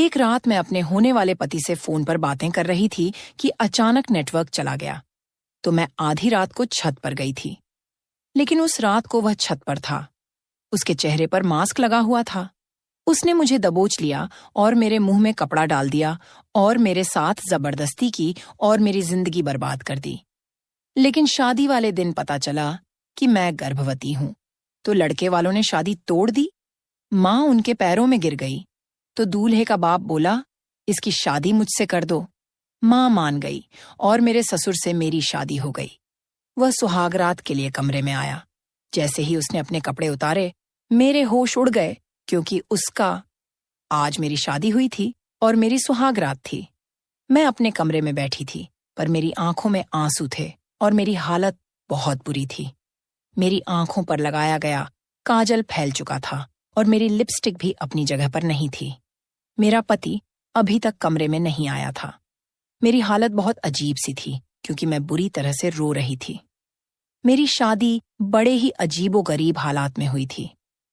एक रात मैं अपने होने वाले पति से फोन पर बातें कर रही थी कि अचानक नेटवर्क चला गया। तो मैं आधी रात को छत पर गई थी। लेकिन उस रात को वह छत पर था। उसके चेहरे पर मास्क लगा हुआ था। उसने मुझे दबोच लिया और मेरे मुंह में कपड़ा डाल दिया और मेरे साथ जबरदस्ती की और मेरी जिंदगी बर्बाद कर दी। लेकिन शादी वाले दिन पता चला कि मैं गर्भवती हूं। तो लड़के वालों ने शादी तोड़ दी। माँ उनके पैरों में गिर गई। तो दूल्हे का बाप बोला, इसकी शादी मुझसे कर दो। माँ मान गई और मेरे ससुर से मेरी शादी हो गई। वह सुहागरात के लिए कमरे में आया। जैसे ही उसने अपने कपड़े उतारे, मेरे होश उड़ गए, क्योंकि आज मेरी शादी हुई थी और मेरी सुहागरात थी। मैं अपने कमरे में बैठी थी, पर मेरी आंखों में आंसू थे और मेरी हालत बहुत बुरी थी। मेरी आंखों पर लगाया गया काजल फैल चुका था और मेरी लिपस्टिक भी अपनी जगह पर नहीं थी। मेरा पति अभी तक कमरे में नहीं आया था। मेरी हालत बहुत अजीब सी थी, क्योंकि मैं बुरी तरह से रो रही थी। मेरी शादी बड़े ही अजीबोगरीब हालात में हुई थी।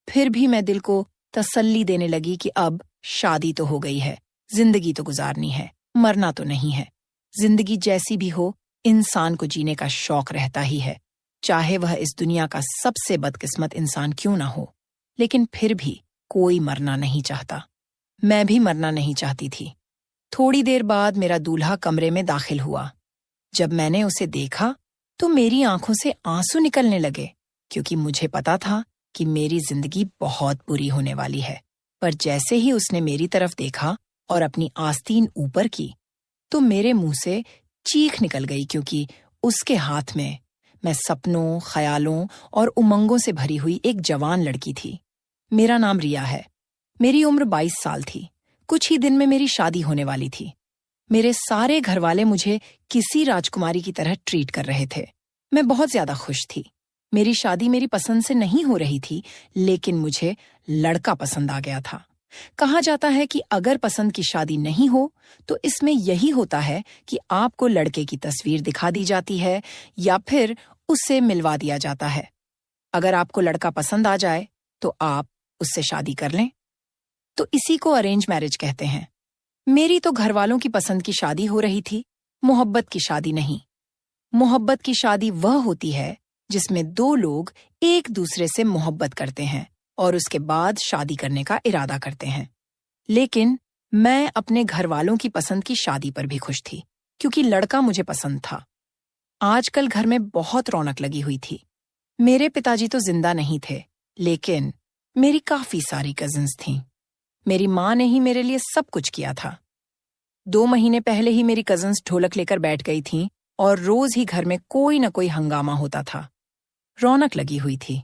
फिर भी मैं दिल को तसल्ली देने लगी कि अब शादी तो हो गई है, जिंदगी तो गुजारनी है, मरना तो नहीं है। जिंदगी जैसी भी हो, इंसान को जीने का शौक रहता ही है, चाहे वह इस दुनिया का सबसे बदकिस्मत इंसान क्यों ना हो। लेकिन फिर भी कोई मरना नहीं चाहता। मैं भी मरना नहीं चाहती थी। थोड़ी देर बाद मेरा दूल्हा कमरे में दाखिल हुआ। जब मैंने उसे देखा तो मेरी आंखों से आंसू निकलने लगे, क्योंकि मुझे पता था कि मेरी जिंदगी बहुत बुरी होने वाली है। पर जैसे ही उसने मेरी तरफ देखा और अपनी आस्तीन ऊपर की, तो मेरे मुंह से चीख निकल गई, क्योंकि उसके हाथ में मैं सपनों, ख्यालों और उमंगों से भरी हुई एक जवान लड़की थी। मेरा नाम रिया है। मेरी उम्र 22 साल थी। कुछ ही दिन में मेरी शादी होने वाली थी। मेरे सारे घरवाले मुझे किसी राजकुमारी की तरह ट्रीट कर रहे थे। मैं बहुत ज्यादा खुश थी। मेरी शादी मेरी पसंद से नहीं हो रही थी, लेकिन मुझे लड़का पसंद आ गया था। कहा जाता है कि अगर पसंद की शादी नहीं हो तो इसमें यही होता है कि आपको लड़के की तस्वीर दिखा दी जाती है या फिर उससे मिलवा दिया जाता है। अगर आपको लड़का पसंद आ जाए तो आप उससे शादी कर लें। तो इसी को अरेंज मैरिज कहते हैं। मेरी तो घर वालों की पसंद की शादी हो रही थी, मोहब्बत की शादी नहीं। मोहब्बत की शादी वह होती है जिसमें दो लोग एक दूसरे से मोहब्बत करते हैं और उसके बाद शादी करने का इरादा करते हैं। लेकिन मैं अपने घर वालों की पसंद की शादी पर भी खुश थी, क्योंकि लड़का मुझे पसंद था। आजकल घर में बहुत रौनक लगी हुई थी। मेरे पिताजी तो जिंदा नहीं थे, लेकिन मेरी काफी सारी कजिन्स थीं। मेरी माँ ने ही मेरे लिए सब कुछ किया था। 2 महीने पहले ही मेरी कजिन्स ढोलक लेकर बैठ गई थीं और रोज ही घर में कोई न कोई हंगामा होता था। रौनक लगी हुई थी।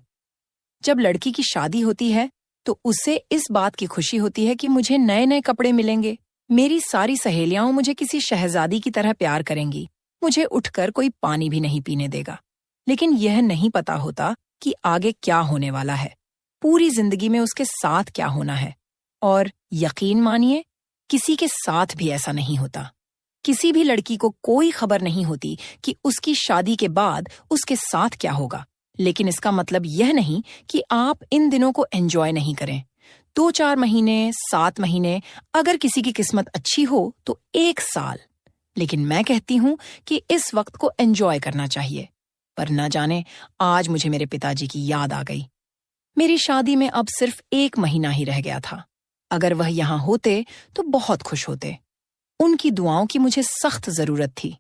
जब लड़की की शादी होती है तो उसे इस बात की खुशी होती है कि मुझे नए नए कपड़े मिलेंगे। मेरी सारी सहेलियां मुझे किसी शहजादी की तरह प्यार करेंगी। मुझे उठकर कोई पानी भी नहीं पीने देगा। लेकिन यह नहीं पता होता कि आगे क्या होने वाला है, पूरी जिंदगी में उसके साथ क्या होना है। और यकीन मानिए, किसी के साथ भी ऐसा नहीं होता। किसी भी लड़की को कोई खबर नहीं होती कि उसकी शादी के बाद उसके साथ क्या होगा। लेकिन इसका मतलब यह नहीं कि आप इन दिनों को एंजॉय नहीं करें। 2-4 महीने, 7 महीने, अगर किसी की किस्मत अच्छी हो तो 1 साल। लेकिन मैं कहती हूं कि इस वक्त को एंजॉय करना चाहिए। पर न जाने आज मुझे मेरे पिताजी की याद आ गई। मेरी शादी में अब सिर्फ 1 महीना ही रह गया था। अगर वह यहाँ होते तो बहुत खुश होते। उनकी दुआओं की मुझे सख्त जरूरत थी।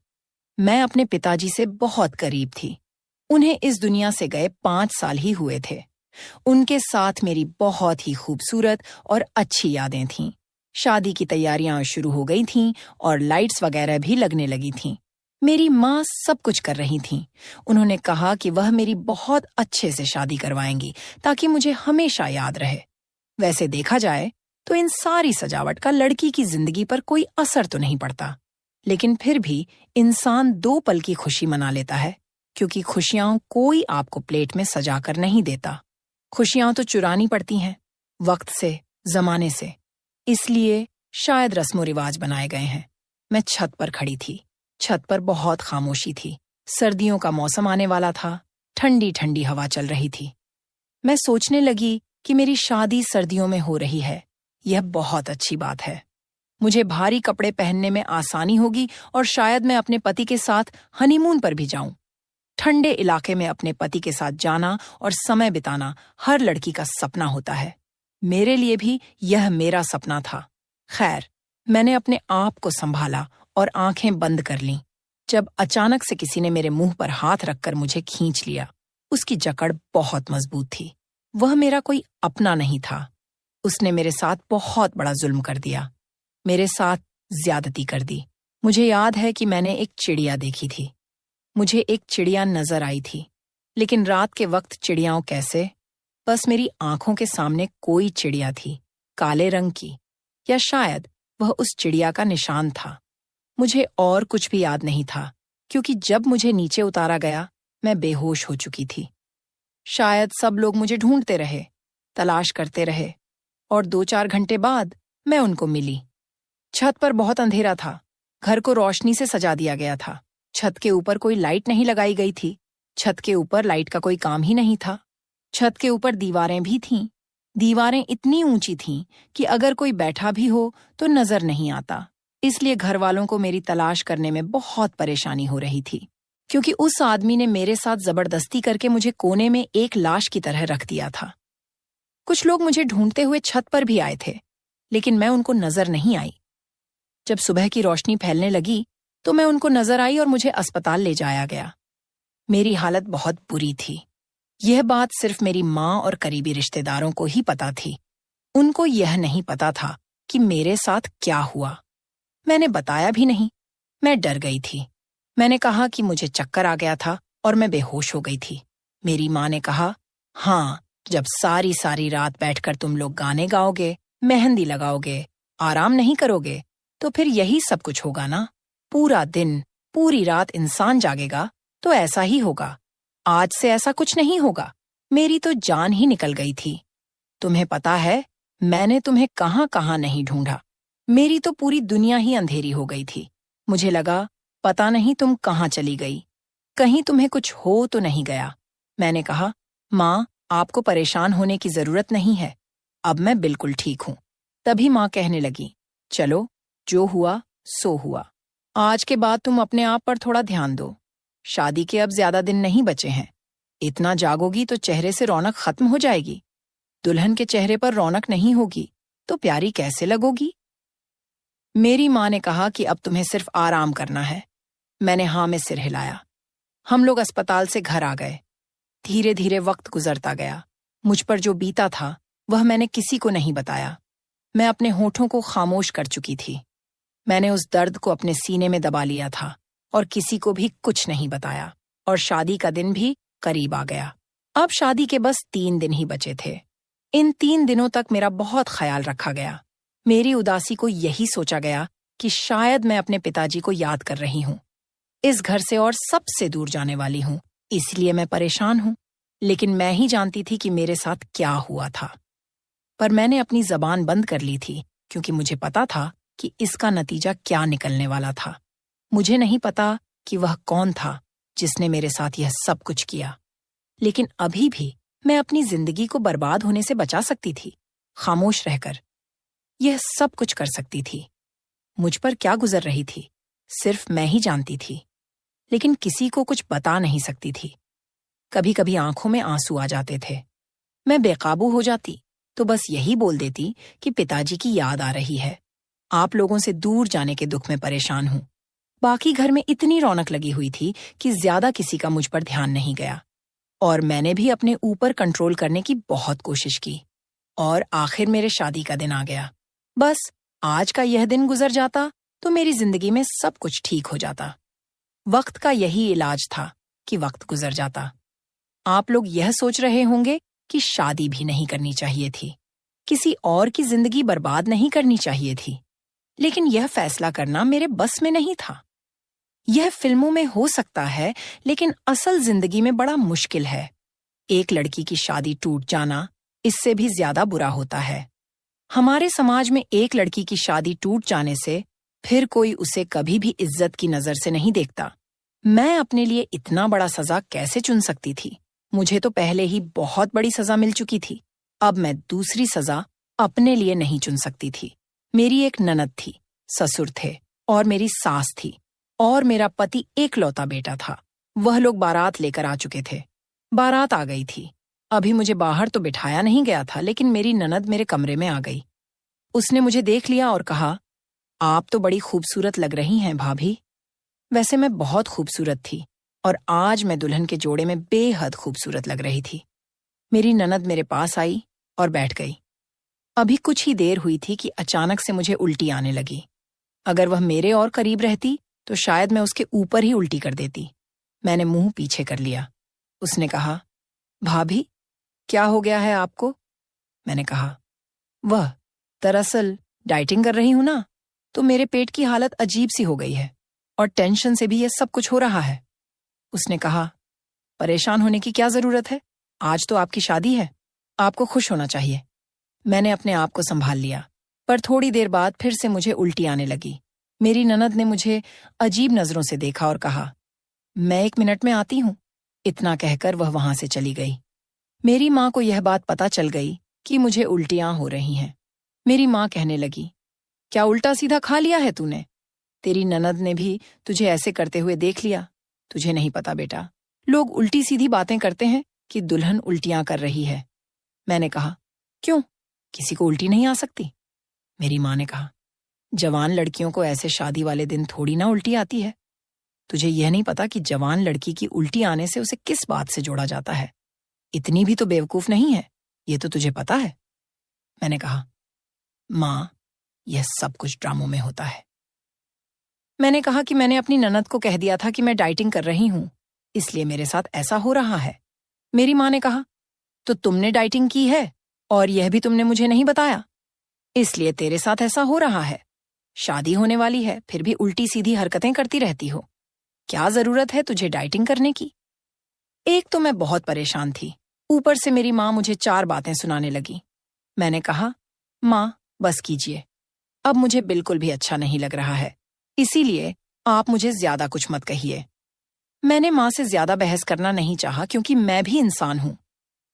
मैं अपने पिताजी से बहुत करीब थी। उन्हें इस दुनिया से गए 5 साल ही हुए थे। उनके साथ मेरी बहुत ही खूबसूरत और अच्छी यादें थीं। शादी की तैयारियां शुरू हो गई थीं और लाइट्स वगैरह भी लगने लगी थीं। मेरी माँ सब कुछ कर रही थीं। उन्होंने कहा कि वह मेरी बहुत अच्छे से शादी करवाएंगी ताकि मुझे हमेशा याद रहे। वैसे देखा जाए तो इन सारी सजावट का लड़की की जिंदगी पर कोई असर तो नहीं पड़ता। लेकिन फिर भी इंसान 2 पल की खुशी मना लेता है, क्योंकि खुशियां कोई आपको प्लेट में सजा कर नहीं देता। खुशियां तो चुरानी पड़ती हैं, वक्त से, जमाने से। इसलिए शायद रस्मो रिवाज बनाए गए हैं। मैं छत पर खड़ी थी। छत पर बहुत खामोशी थी। सर्दियों का मौसम आने वाला था। ठंडी ठंडी हवा चल रही थी। मैं सोचने लगी कि मेरी शादी सर्दियों में हो रही है। यह बहुत अच्छी बात है। मुझे भारी कपड़े पहनने में आसानी होगी और शायद मैं अपने पति के साथ हनीमून पर भी जाऊं। ठंडे इलाके में अपने पति के साथ जाना और समय बिताना हर लड़की का सपना होता है। मेरे लिए भी यह मेरा सपना था। खैर, मैंने अपने आप को संभाला और आंखें बंद कर लीं जब अचानक से किसी ने मेरे मुंह पर हाथ रखकर मुझे खींच लिया। उसकी जकड़ बहुत मजबूत थी। वह मेरा कोई अपना नहीं था। उसने मेरे साथ बहुत बड़ा जुल्म कर दिया, मेरे साथ ज्यादती कर दी। मुझे याद है कि मैंने एक चिड़िया देखी थी। मुझे एक चिड़िया नजर आई थी, लेकिन रात के वक्त चिड़ियाओं कैसे? बस मेरी आंखों के सामने कोई चिड़िया थी, काले रंग की, या शायद वह उस चिड़िया का निशान था। मुझे और कुछ भी याद नहीं था, क्योंकि जब मुझे नीचे उतारा गया मैं बेहोश हो चुकी थी। शायद सब लोग मुझे ढूंढते रहे, तलाश करते रहे, और 2-4 घंटे बाद मैं उनको मिली। छत पर बहुत अंधेरा था। घर को रोशनी से सजा दिया गया था। छत के ऊपर कोई लाइट नहीं लगाई गई थी। छत के ऊपर लाइट का कोई काम ही नहीं था। छत के ऊपर दीवारें भी थीं। दीवारें इतनी ऊंची थीं कि अगर कोई बैठा भी हो तो नजर नहीं आता। इसलिए घर वालों को मेरी तलाश करने में बहुत परेशानी हो रही थी, क्योंकि उस आदमी ने मेरे साथ जबरदस्ती करके मुझे कोने में एक लाश की तरह रख दिया था। कुछ लोग मुझे ढूंढते हुए छत पर भी आए थे, लेकिन मैं उनको नजर नहीं आई। जब सुबह की रोशनी फैलने लगी तो मैं उनको नजर आई और मुझे अस्पताल ले जाया गया। मेरी हालत बहुत बुरी थी। यह बात सिर्फ मेरी माँ और करीबी रिश्तेदारों को ही पता थी। उनको यह नहीं पता था कि मेरे साथ क्या हुआ। मैंने बताया भी नहीं। मैं डर गई थी। मैंने कहा कि मुझे चक्कर आ गया था और मैं बेहोश हो गई थी। मेरी माँ ने कहा, हाँ, जब सारी सारी रात बैठकर तुम लोग गाने गाओगे, मेहंदी लगाओगे, आराम नहीं करोगे, तो फिर यही सब कुछ होगा ना। पूरा दिन, पूरी रात इंसान जागेगा तो ऐसा ही होगा। आज से ऐसा कुछ नहीं होगा। मेरी तो जान ही निकल गई थी। तुम्हें पता है, मैंने तुम्हें कहाँ कहाँ नहीं ढूंढा। मेरी तो पूरी दुनिया ही अंधेरी हो गई थी। मुझे लगा पता नहीं तुम कहाँ चली गई, कहीं तुम्हें कुछ हो तो नहीं गया। मैंने कहा, माँ, आपको परेशान होने की जरूरत नहीं है, अब मैं बिल्कुल ठीक हूँ। तभी माँ कहने लगी, चलो, जो हुआ सो हुआ। आज के बाद तुम अपने आप पर थोड़ा ध्यान दो। शादी के अब ज्यादा दिन नहीं बचे हैं। इतना जागोगी तो चेहरे से रौनक खत्म हो जाएगी। दुल्हन के चेहरे पर रौनक नहीं होगी तो प्यारी कैसे लगोगी? मेरी माँ ने कहा कि अब तुम्हें सिर्फ आराम करना है। मैंने हाँ में सिर हिलाया। हम लोग अस्पताल से घर आ गए। धीरे धीरे वक्त गुजरता गया। मुझ पर जो बीता था वह मैंने किसी को नहीं बताया। मैं अपने होठों को खामोश कर चुकी थी। मैंने उस दर्द को अपने सीने में दबा लिया था और किसी को भी कुछ नहीं बताया। और शादी का दिन भी करीब आ गया। अब शादी के बस 3 दिन ही बचे थे। इन 3 दिनों तक मेरा बहुत ख्याल रखा गया। मेरी उदासी को यही सोचा गया कि शायद मैं अपने पिताजी को याद कर रही हूँ। इस घर से और सबसे दूर जाने वाली हूँ, इसलिए मैं परेशान हूँ। लेकिन मैं ही जानती थी कि मेरे साथ क्या हुआ था। पर मैंने अपनी जबान बंद कर ली थी, क्योंकि मुझे पता था कि इसका नतीजा क्या निकलने वाला था। मुझे नहीं पता कि वह कौन था जिसने मेरे साथ यह सब कुछ किया। लेकिन अभी भी मैं अपनी जिंदगी को बर्बाद होने से बचा सकती थी, खामोश रहकर। यह सब कुछ कर सकती थी। मुझ पर क्या गुजर रही थी सिर्फ मैं ही जानती थी, लेकिन किसी को कुछ बता नहीं सकती थी। कभी कभी आंखों में आंसू आ जाते थे। मैं बेकाबू हो जाती तो बस यही बोल देती कि पिताजी की याद आ रही है, आप लोगों से दूर जाने के दुख में परेशान हूं। बाकी घर में इतनी रौनक लगी हुई थी कि ज्यादा किसी का मुझ पर ध्यान नहीं गया। और मैंने भी अपने ऊपर कंट्रोल करने की बहुत कोशिश की। और आखिर मेरे शादी का दिन आ गया। बस आज का यह दिन गुजर जाता तो मेरी जिंदगी में सब कुछ ठीक हो जाता। वक्त का यही इलाज था कि वक्त गुजर जाता। आप लोग यह सोच रहे होंगे कि शादी भी नहीं करनी चाहिए थी, किसी और की जिंदगी बर्बाद नहीं करनी चाहिए थी। लेकिन यह फैसला करना मेरे बस में नहीं था। यह फिल्मों में हो सकता है, लेकिन असल जिंदगी में बड़ा मुश्किल है। एक लड़की की शादी टूट जाना इससे भी ज्यादा बुरा होता है। हमारे समाज में एक लड़की की शादी टूट जाने से फिर कोई उसे कभी भी इज्जत की नजर से नहीं देखता। मैं अपने लिए इतना बड़ा सजा कैसे चुन सकती थी? मुझे तो पहले ही बहुत बड़ी सजा मिल चुकी थी। अब मैं दूसरी सजा अपने लिए नहीं चुन सकती थी। मेरी एक ननद थी ससुर थे और मेरी सास थी और मेरा पति एकलौता बेटा था। वह लोग बारात लेकर आ चुके थे। बारात आ गई थी। अभी मुझे बाहर तो बिठाया नहीं गया था, लेकिन मेरी ननद मेरे कमरे में आ गई। उसने मुझे देख लिया और कहा, आप तो बड़ी खूबसूरत लग रही हैं भाभी। वैसे मैं बहुत खूबसूरत थी और आज मैं दुल्हन के जोड़े में बेहद खूबसूरत लग रही थी। मेरी ननद मेरे पास आई और बैठ गई। अभी कुछ ही देर हुई थी कि अचानक से मुझे उल्टी आने लगी। अगर वह मेरे और करीब रहती तो शायद मैं उसके ऊपर ही उल्टी कर देती। मैंने मुंह पीछे कर लिया। उसने कहा, भाभी क्या हो गया है आपको? मैंने कहा, वह दरअसल डाइटिंग कर रही हूं ना, तो मेरे पेट की हालत अजीब सी हो गई है और टेंशन से भी ये सब कुछ हो रहा है। उसने कहा, परेशान होने की क्या जरूरत है? आज तो आपकी शादी है, आपको खुश होना चाहिए। मैंने अपने आप को संभाल लिया, पर थोड़ी देर बाद फिर से मुझे उल्टी आने लगी। मेरी ननद ने मुझे अजीब नजरों से देखा और कहा, मैं 1 मिनट में आती हूं। इतना कहकर वह वहां से चली गई। मेरी माँ को यह बात पता चल गई कि मुझे उल्टियां हो रही हैं। मेरी माँ कहने लगी, क्या उल्टा सीधा खा लिया है तूने? तेरी ननद ने भी तुझे ऐसे करते हुए देख लिया। तुझे नहीं पता बेटा, लोग उल्टी सीधी बातें करते हैं कि दुल्हन उल्टियां कर रही है। मैंने कहा, क्यों, किसी को उल्टी नहीं आ सकती? मेरी माँ ने कहा, जवान लड़कियों को ऐसे शादी वाले दिन थोड़ी ना उल्टी आती है। तुझे यह नहीं पता कि जवान लड़की की उल्टी आने से उसे किस बात से जोड़ा जाता है। इतनी भी तो बेवकूफ नहीं है, ये तो तुझे पता है। मैंने कहा, माँ, यह सब कुछ ड्रामों में होता है। मैंने कहा कि मैंने अपनी ननद को कह दिया था कि मैं डाइटिंग कर रही हूं, इसलिए मेरे साथ ऐसा हो रहा है। मेरी माँ ने कहा, तो तुमने डाइटिंग की है और यह भी तुमने मुझे नहीं बताया, इसलिए तेरे साथ ऐसा हो रहा है। शादी होने वाली है, फिर भी उल्टी सीधी हरकतें करती रहती हो। क्या जरूरत है तुझे डाइटिंग करने की? एक तो मैं बहुत परेशान थी, ऊपर से मेरी माँ मुझे 4 बातें सुनाने लगी। मैंने कहा, माँ बस कीजिए, अब मुझे बिल्कुल भी अच्छा नहीं लग रहा है, इसीलिए आप मुझे ज्यादा कुछ मत कहिए। मैंने माँ से ज्यादा बहस करना नहीं चाहा, क्योंकि मैं भी इंसान हूं,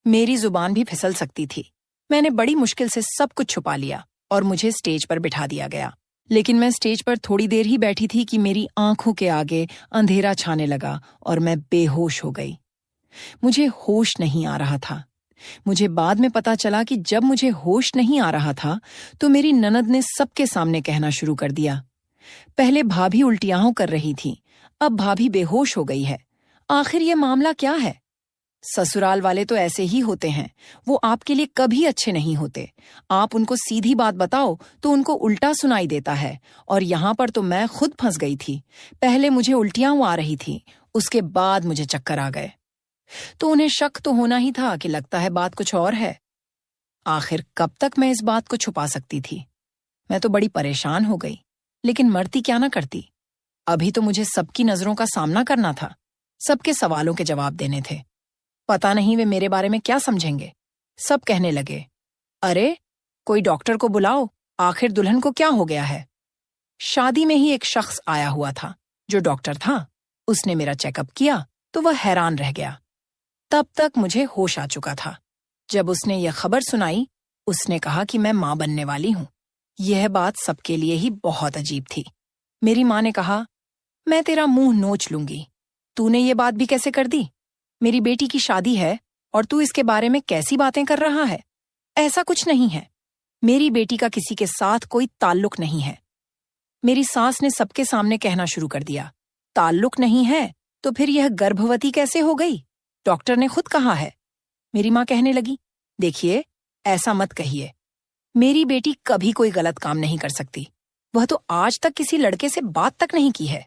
मेरी जुबान भी फिसल सकती थी। मैंने बड़ी मुश्किल से सब कुछ छुपा लिया और मुझे स्टेज पर बिठा दिया गया। लेकिन मैं स्टेज पर थोड़ी देर ही बैठी थी कि मेरी आंखों के आगे अंधेरा छाने लगा और मैं बेहोश हो गई। मुझे होश नहीं आ रहा था। मुझे बाद में पता चला कि जब मुझे होश नहीं आ रहा था तो मेरी ननद ने सबके सामने कहना शुरू कर दिया, पहले भाभी उल्टियां कर रही थी, अब भाभी बेहोश हो गई है। आखिर ये मामला क्या है? ससुराल वाले तो ऐसे ही होते हैं, वो आपके लिए कभी अच्छे नहीं होते। आप उनको सीधी बात बताओ तो उनको उल्टा सुनाई देता है, और यहाँ पर तो मैं खुद फंस गई थी। पहले मुझे उल्टियां आ रही थी, उसके बाद मुझे चक्कर आ गए। तो उन्हें शक तो होना ही था कि लगता है बात कुछ और है। आखिर कब तक मैं इस बात को छुपा सकती थी? मैं तो बड़ी परेशान हो गई, लेकिन मरती क्या ना करती। अभी तो मुझे सबकी नजरों का सामना करना था, सबके सवालों के जवाब देने थे। पता नहीं वे मेरे बारे में क्या समझेंगे। सब कहने लगे, अरे कोई डॉक्टर को बुलाओ, आखिर दुल्हन को क्या हो गया है। शादी में ही एक शख्स आया हुआ था जो डॉक्टर था। उसने मेरा चेकअप किया तो वह हैरान रह गया। तब तक मुझे होश आ चुका था। जब उसने यह खबर सुनाई, उसने कहा कि मैं मां बनने वाली हूं। यह बात सबके लिए ही बहुत अजीब थी। मेरी मां ने कहा, मैं तेरा मुंह नोच लूंगी, तूने ये बात भी कैसे कर दी? मेरी बेटी की शादी है और तू इसके बारे में कैसी बातें कर रहा है? ऐसा कुछ नहीं है, मेरी बेटी का किसी के साथ कोई ताल्लुक नहीं है। मेरी सास ने सबके सामने कहना शुरू कर दिया, ताल्लुक नहीं है तो फिर यह गर्भवती कैसे हो गई? डॉक्टर ने खुद कहा है। मेरी माँ कहने लगी, देखिए ऐसा मत कहिए, मेरी बेटी कभी कोई गलत काम नहीं कर सकती, वह तो आज तक किसी लड़के से बात तक नहीं की है।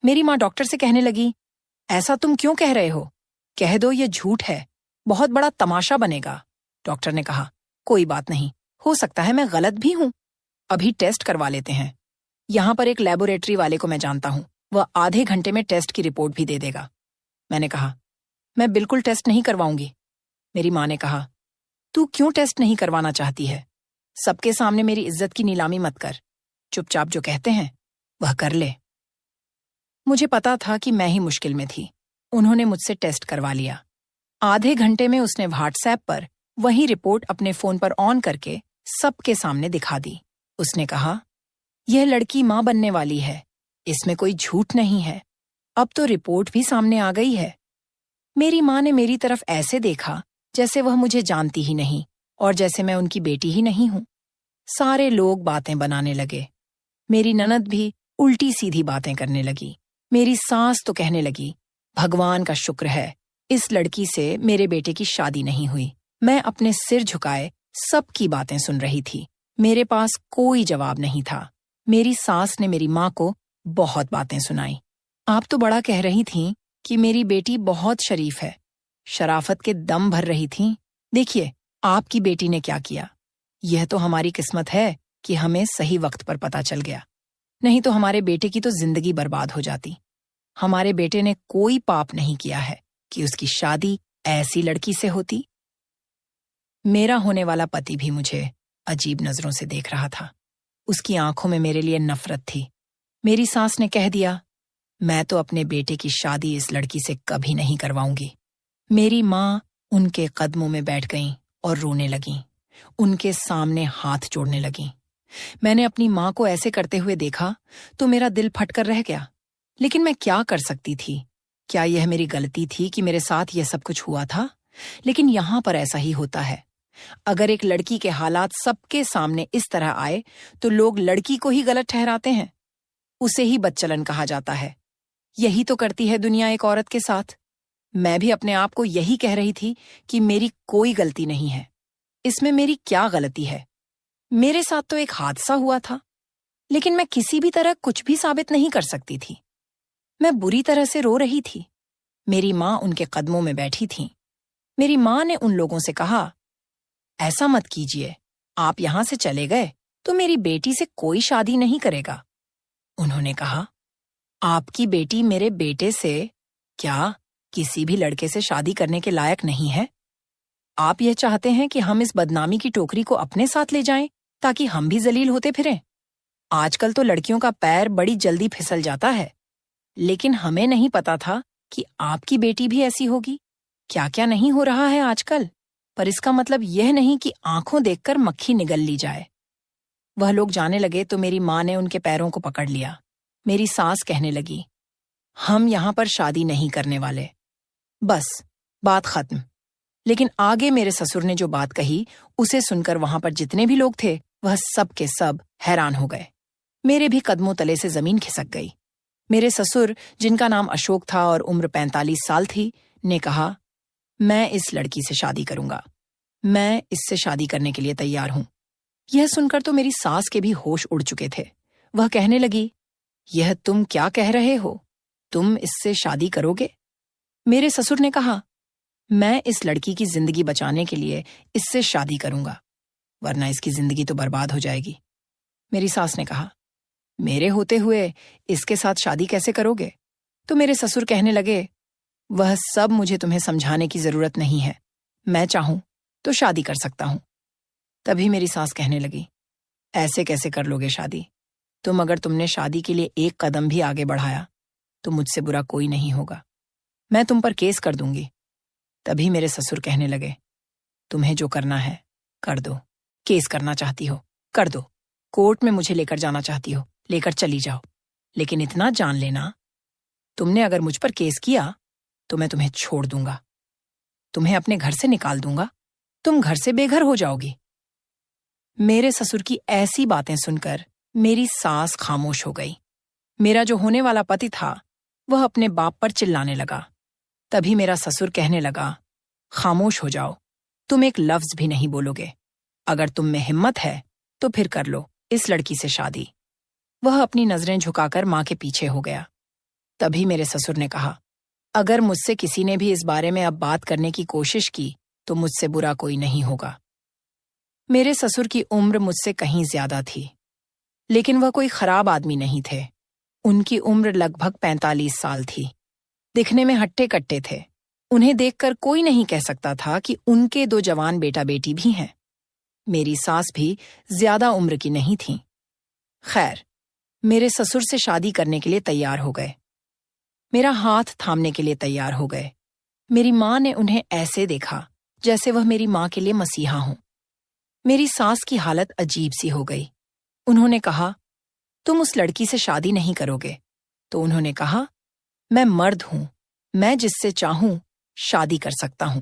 मेरी माँ डॉक्टर से कहने लगी, ऐसा तुम क्यों कह रहे हो? कह दो ये झूठ है, बहुत बड़ा तमाशा बनेगा। डॉक्टर ने कहा, कोई बात नहीं, हो सकता है मैं गलत भी हूं, अभी टेस्ट करवा लेते हैं। यहां पर एक लेबोरेटरी वाले को मैं जानता हूं, वह आधे घंटे में टेस्ट की रिपोर्ट भी दे देगा। मैंने कहा, मैं बिल्कुल टेस्ट नहीं करवाऊंगी। मेरी माँ ने कहा, तू क्यों टेस्ट नहीं करवाना चाहती है? सबके सामने मेरी इज्जत की नीलामी मत कर, चुपचाप जो कहते हैं वह कर ले। मुझे पता था कि मैं ही मुश्किल में थी। उन्होंने मुझसे टेस्ट करवा लिया। आधे घंटे में उसने व्हाट्सएप पर वही रिपोर्ट अपने फोन पर ऑन करके सबके सामने दिखा दी। उसने कहा, यह लड़की माँ बनने वाली है, इसमें कोई झूठ नहीं है। अब तो रिपोर्ट भी सामने आ गई है। मेरी माँ ने मेरी तरफ ऐसे देखा जैसे वह मुझे जानती ही नहीं और जैसे मैं उनकी बेटी ही नहीं हूं। सारे लोग बातें बनाने लगे। मेरी ननद भी उल्टी सीधी बातें करने लगी। मेरी सास तो कहने लगी, भगवान का शुक्र है इस लड़की से मेरे बेटे की शादी नहीं हुई। मैं अपने सिर झुकाए सबकी बातें सुन रही थी। मेरे पास कोई जवाब नहीं था। मेरी सास ने मेरी माँ को बहुत बातें सुनाई। आप तो बड़ा कह रही थीं कि मेरी बेटी बहुत शरीफ है, शराफत के दम भर रही थीं। देखिए आपकी बेटी ने क्या किया। यह तो हमारी किस्मत है कि हमें सही वक्त पर पता चल गया, नहीं तो हमारे बेटे की तो जिंदगी बर्बाद हो जाती। हमारे बेटे ने कोई पाप नहीं किया है कि उसकी शादी ऐसी लड़की से होती। मेरा होने वाला पति भी मुझे अजीब नजरों से देख रहा था। उसकी आंखों में मेरे लिए नफरत थी। मेरी सास ने कह दिया, मैं तो अपने बेटे की शादी इस लड़की से कभी नहीं करवाऊंगी। मेरी माँ उनके कदमों में बैठ गईं और रोने लगीं। उनके सामने हाथ जोड़ने लगीं। मैंने अपनी माँ को ऐसे करते हुए देखा तो मेरा दिल फटकर रह गया। लेकिन मैं क्या कर सकती थी? क्या यह मेरी गलती थी कि मेरे साथ यह सब कुछ हुआ था? लेकिन यहां पर ऐसा ही होता है। अगर एक लड़की के हालात सबके सामने इस तरह आए तो लोग लड़की को ही गलत ठहराते हैं। उसे ही बदचलन कहा जाता है। यही तो करती है दुनिया एक औरत के साथ। मैं भी अपने आप को यही कह रही थी कि मेरी कोई गलती नहीं है। इसमें मेरी क्या गलती है? मेरे साथ तो एक हादसा हुआ था, लेकिन मैं किसी भी तरह कुछ भी साबित नहीं कर सकती थी। मैं बुरी तरह से रो रही थी। मेरी माँ उनके कदमों में बैठी थी। मेरी माँ ने उन लोगों से कहा, ऐसा मत कीजिए, आप यहां से चले गए तो मेरी बेटी से कोई शादी नहीं करेगा। उन्होंने कहा, आपकी बेटी मेरे बेटे से क्या किसी भी लड़के से शादी करने के लायक नहीं है? आप यह चाहते हैं कि हम इस बदनामी की टोकरी को अपने साथ ले जाएं ताकि हम भी जलील होते फिरें? आजकल तो लड़कियों का पैर बड़ी जल्दी फिसल जाता है, लेकिन हमें नहीं पता था कि आपकी बेटी भी ऐसी होगी। क्या क्या नहीं हो रहा है आजकल, पर इसका मतलब यह नहीं कि आंखों देखकर मक्खी निगल ली जाए। वह लोग जाने लगे तो मेरी माँ ने उनके पैरों को पकड़ लिया। मेरी सास कहने लगी, हम यहां पर शादी नहीं करने वाले, बस बात खत्म। लेकिन आगे मेरे ससुर ने जो बात कही उसे सुनकर वहां पर जितने भी लोग थे वह सब के सब हैरान हो गए। मेरे भी कदमों तले से जमीन खिसक गई। मेरे ससुर, जिनका नाम अशोक था और उम्र 45 साल थी, ने कहा, मैं इस लड़की से शादी करूंगा। मैं इससे शादी करने के लिए तैयार हूं। यह सुनकर तो मेरी सास के भी होश उड़ चुके थे। वह कहने लगी, यह तुम क्या कह रहे हो? तुम इससे शादी करोगे? मेरे ससुर ने कहा, मैं इस लड़की की जिंदगी बचाने के लिए इससे शादी करूंगा, वरना इसकी जिंदगी तो बर्बाद हो जाएगी। मेरी सास ने कहा, मेरे होते हुए इसके साथ शादी कैसे करोगे? तो मेरे ससुर कहने लगे, वह सब मुझे तुम्हें समझाने की जरूरत नहीं है। मैं चाहूं तो शादी कर सकता हूं। तभी मेरी सास कहने लगी, ऐसे कैसे कर लोगे शादी? तुम अगर तुमने शादी के लिए एक कदम भी आगे बढ़ाया तो मुझसे बुरा कोई नहीं होगा। मैं तुम पर केस कर दूंगी। तभी मेरे ससुर कहने लगे, तुम्हें जो करना है कर दो। केस करना चाहती हो कर दो। कोर्ट में मुझे लेकर जाना चाहती हो लेकर चली जाओ, लेकिन इतना जान लेना, तुमने अगर मुझ पर केस किया तो मैं तुम्हें छोड़ दूंगा, तुम्हें अपने घर से निकाल दूंगा, तुम घर से बेघर हो जाओगी। मेरे ससुर की ऐसी बातें सुनकर मेरी सास खामोश हो गई। मेरा जो होने वाला पति था वह अपने बाप पर चिल्लाने लगा। तभी मेरा ससुर कहने लगा, खामोश हो जाओ, तुम एक लफ्ज भी नहीं बोलोगे। अगर तुम में हिम्मत है तो फिर कर लो इस लड़की से शादी। वह अपनी नजरें झुकाकर माँ के पीछे हो गया। तभी मेरे ससुर ने कहा, अगर मुझसे किसी ने भी इस बारे में अब बात करने की कोशिश की तो मुझसे बुरा कोई नहीं होगा। मेरे ससुर की उम्र मुझसे कहीं ज्यादा थी, लेकिन वह कोई खराब आदमी नहीं थे। उनकी उम्र लगभग 45 साल थी। दिखने में हट्टे कट्टे थे। उन्हें देखकर कोई नहीं कह सकता था कि उनके 2 जवान बेटा बेटी भी हैं। मेरी सास भी ज्यादा उम्र की नहीं थी। खैर, मेरे ससुर से शादी करने के लिए तैयार हो गए। मेरा हाथ थामने के लिए तैयार हो गए। मेरी माँ ने उन्हें ऐसे देखा जैसे वह मेरी माँ के लिए मसीहा हों। मेरी सास की हालत अजीब सी हो गई। उन्होंने कहा, तुम उस लड़की से शादी नहीं करोगे। तो उन्होंने कहा, मैं मर्द हूं, मैं जिससे चाहूं शादी कर सकता हूं।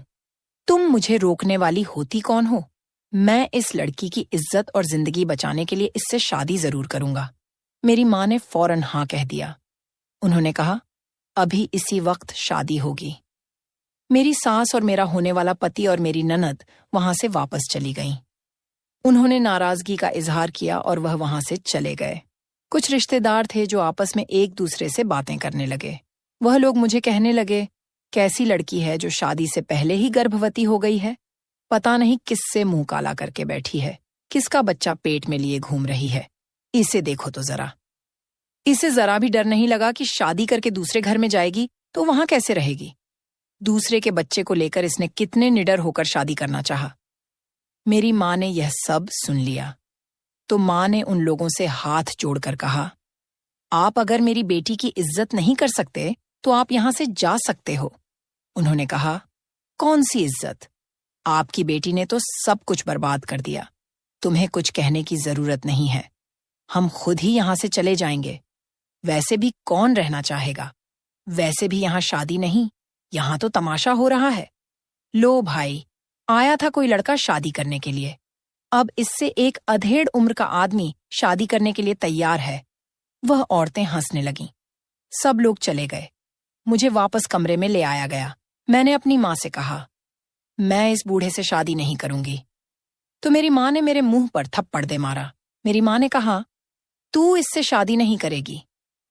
तुम मुझे रोकने वाली होती कौन हो? मैं इस लड़की की इज्जत और जिंदगी बचाने के लिए इससे शादी जरूर करूंगा। मेरी माँ ने फौरन हाँ कह दिया। उन्होंने कहा, अभी इसी वक्त शादी होगी। मेरी सास और मेरा होने वाला पति और मेरी ननद वहां से वापस चली गईं। उन्होंने नाराजगी का इजहार किया और वह वहां से चले गए। कुछ रिश्तेदार थे जो आपस में एक दूसरे से बातें करने लगे। वह लोग मुझे कहने लगे, कैसी लड़की है जो शादी से पहले ही गर्भवती हो गई है। पता नहीं किससे मुंह काला करके बैठी है, किसका बच्चा पेट में लिए घूम रही है। इसे देखो तो जरा। इसे जरा भी डर नहीं लगा कि शादी करके दूसरे घर में जाएगी तो वहां कैसे रहेगी। दूसरे के बच्चे को लेकर इसने कितने निडर होकर शादी करना चाहा। मेरी माँ ने यह सब सुन लिया तो माँ ने उन लोगों से हाथ जोड़कर कहा, आप अगर मेरी बेटी की इज्जत नहीं कर सकते तो आप यहां से जा सकते हो। उन्होंने कहा, कौन सी इज्जत? आपकी बेटी ने तो सब कुछ बर्बाद कर दिया। तुम्हें कुछ कहने की जरूरत नहीं है। हम खुद ही यहां से चले जाएंगे। वैसे भी कौन रहना चाहेगा? वैसे भी यहां शादी नहीं, यहां तो तमाशा हो रहा है। लो भाई, आया था कोई लड़का शादी करने के लिए, अब इससे एक अधेड़ उम्र का आदमी शादी करने के लिए तैयार है। वह औरतें हंसने लगीं। सब लोग चले गए। मुझे वापस कमरे में ले आया गया। मैंने अपनी माँ से कहा, मैं इस बूढ़े से शादी नहीं करूंगी। तो मेरी माँ ने मेरे मुंह पर थप्पड़ दे मारा। मेरी माँ ने कहा, तू इससे शादी नहीं करेगी।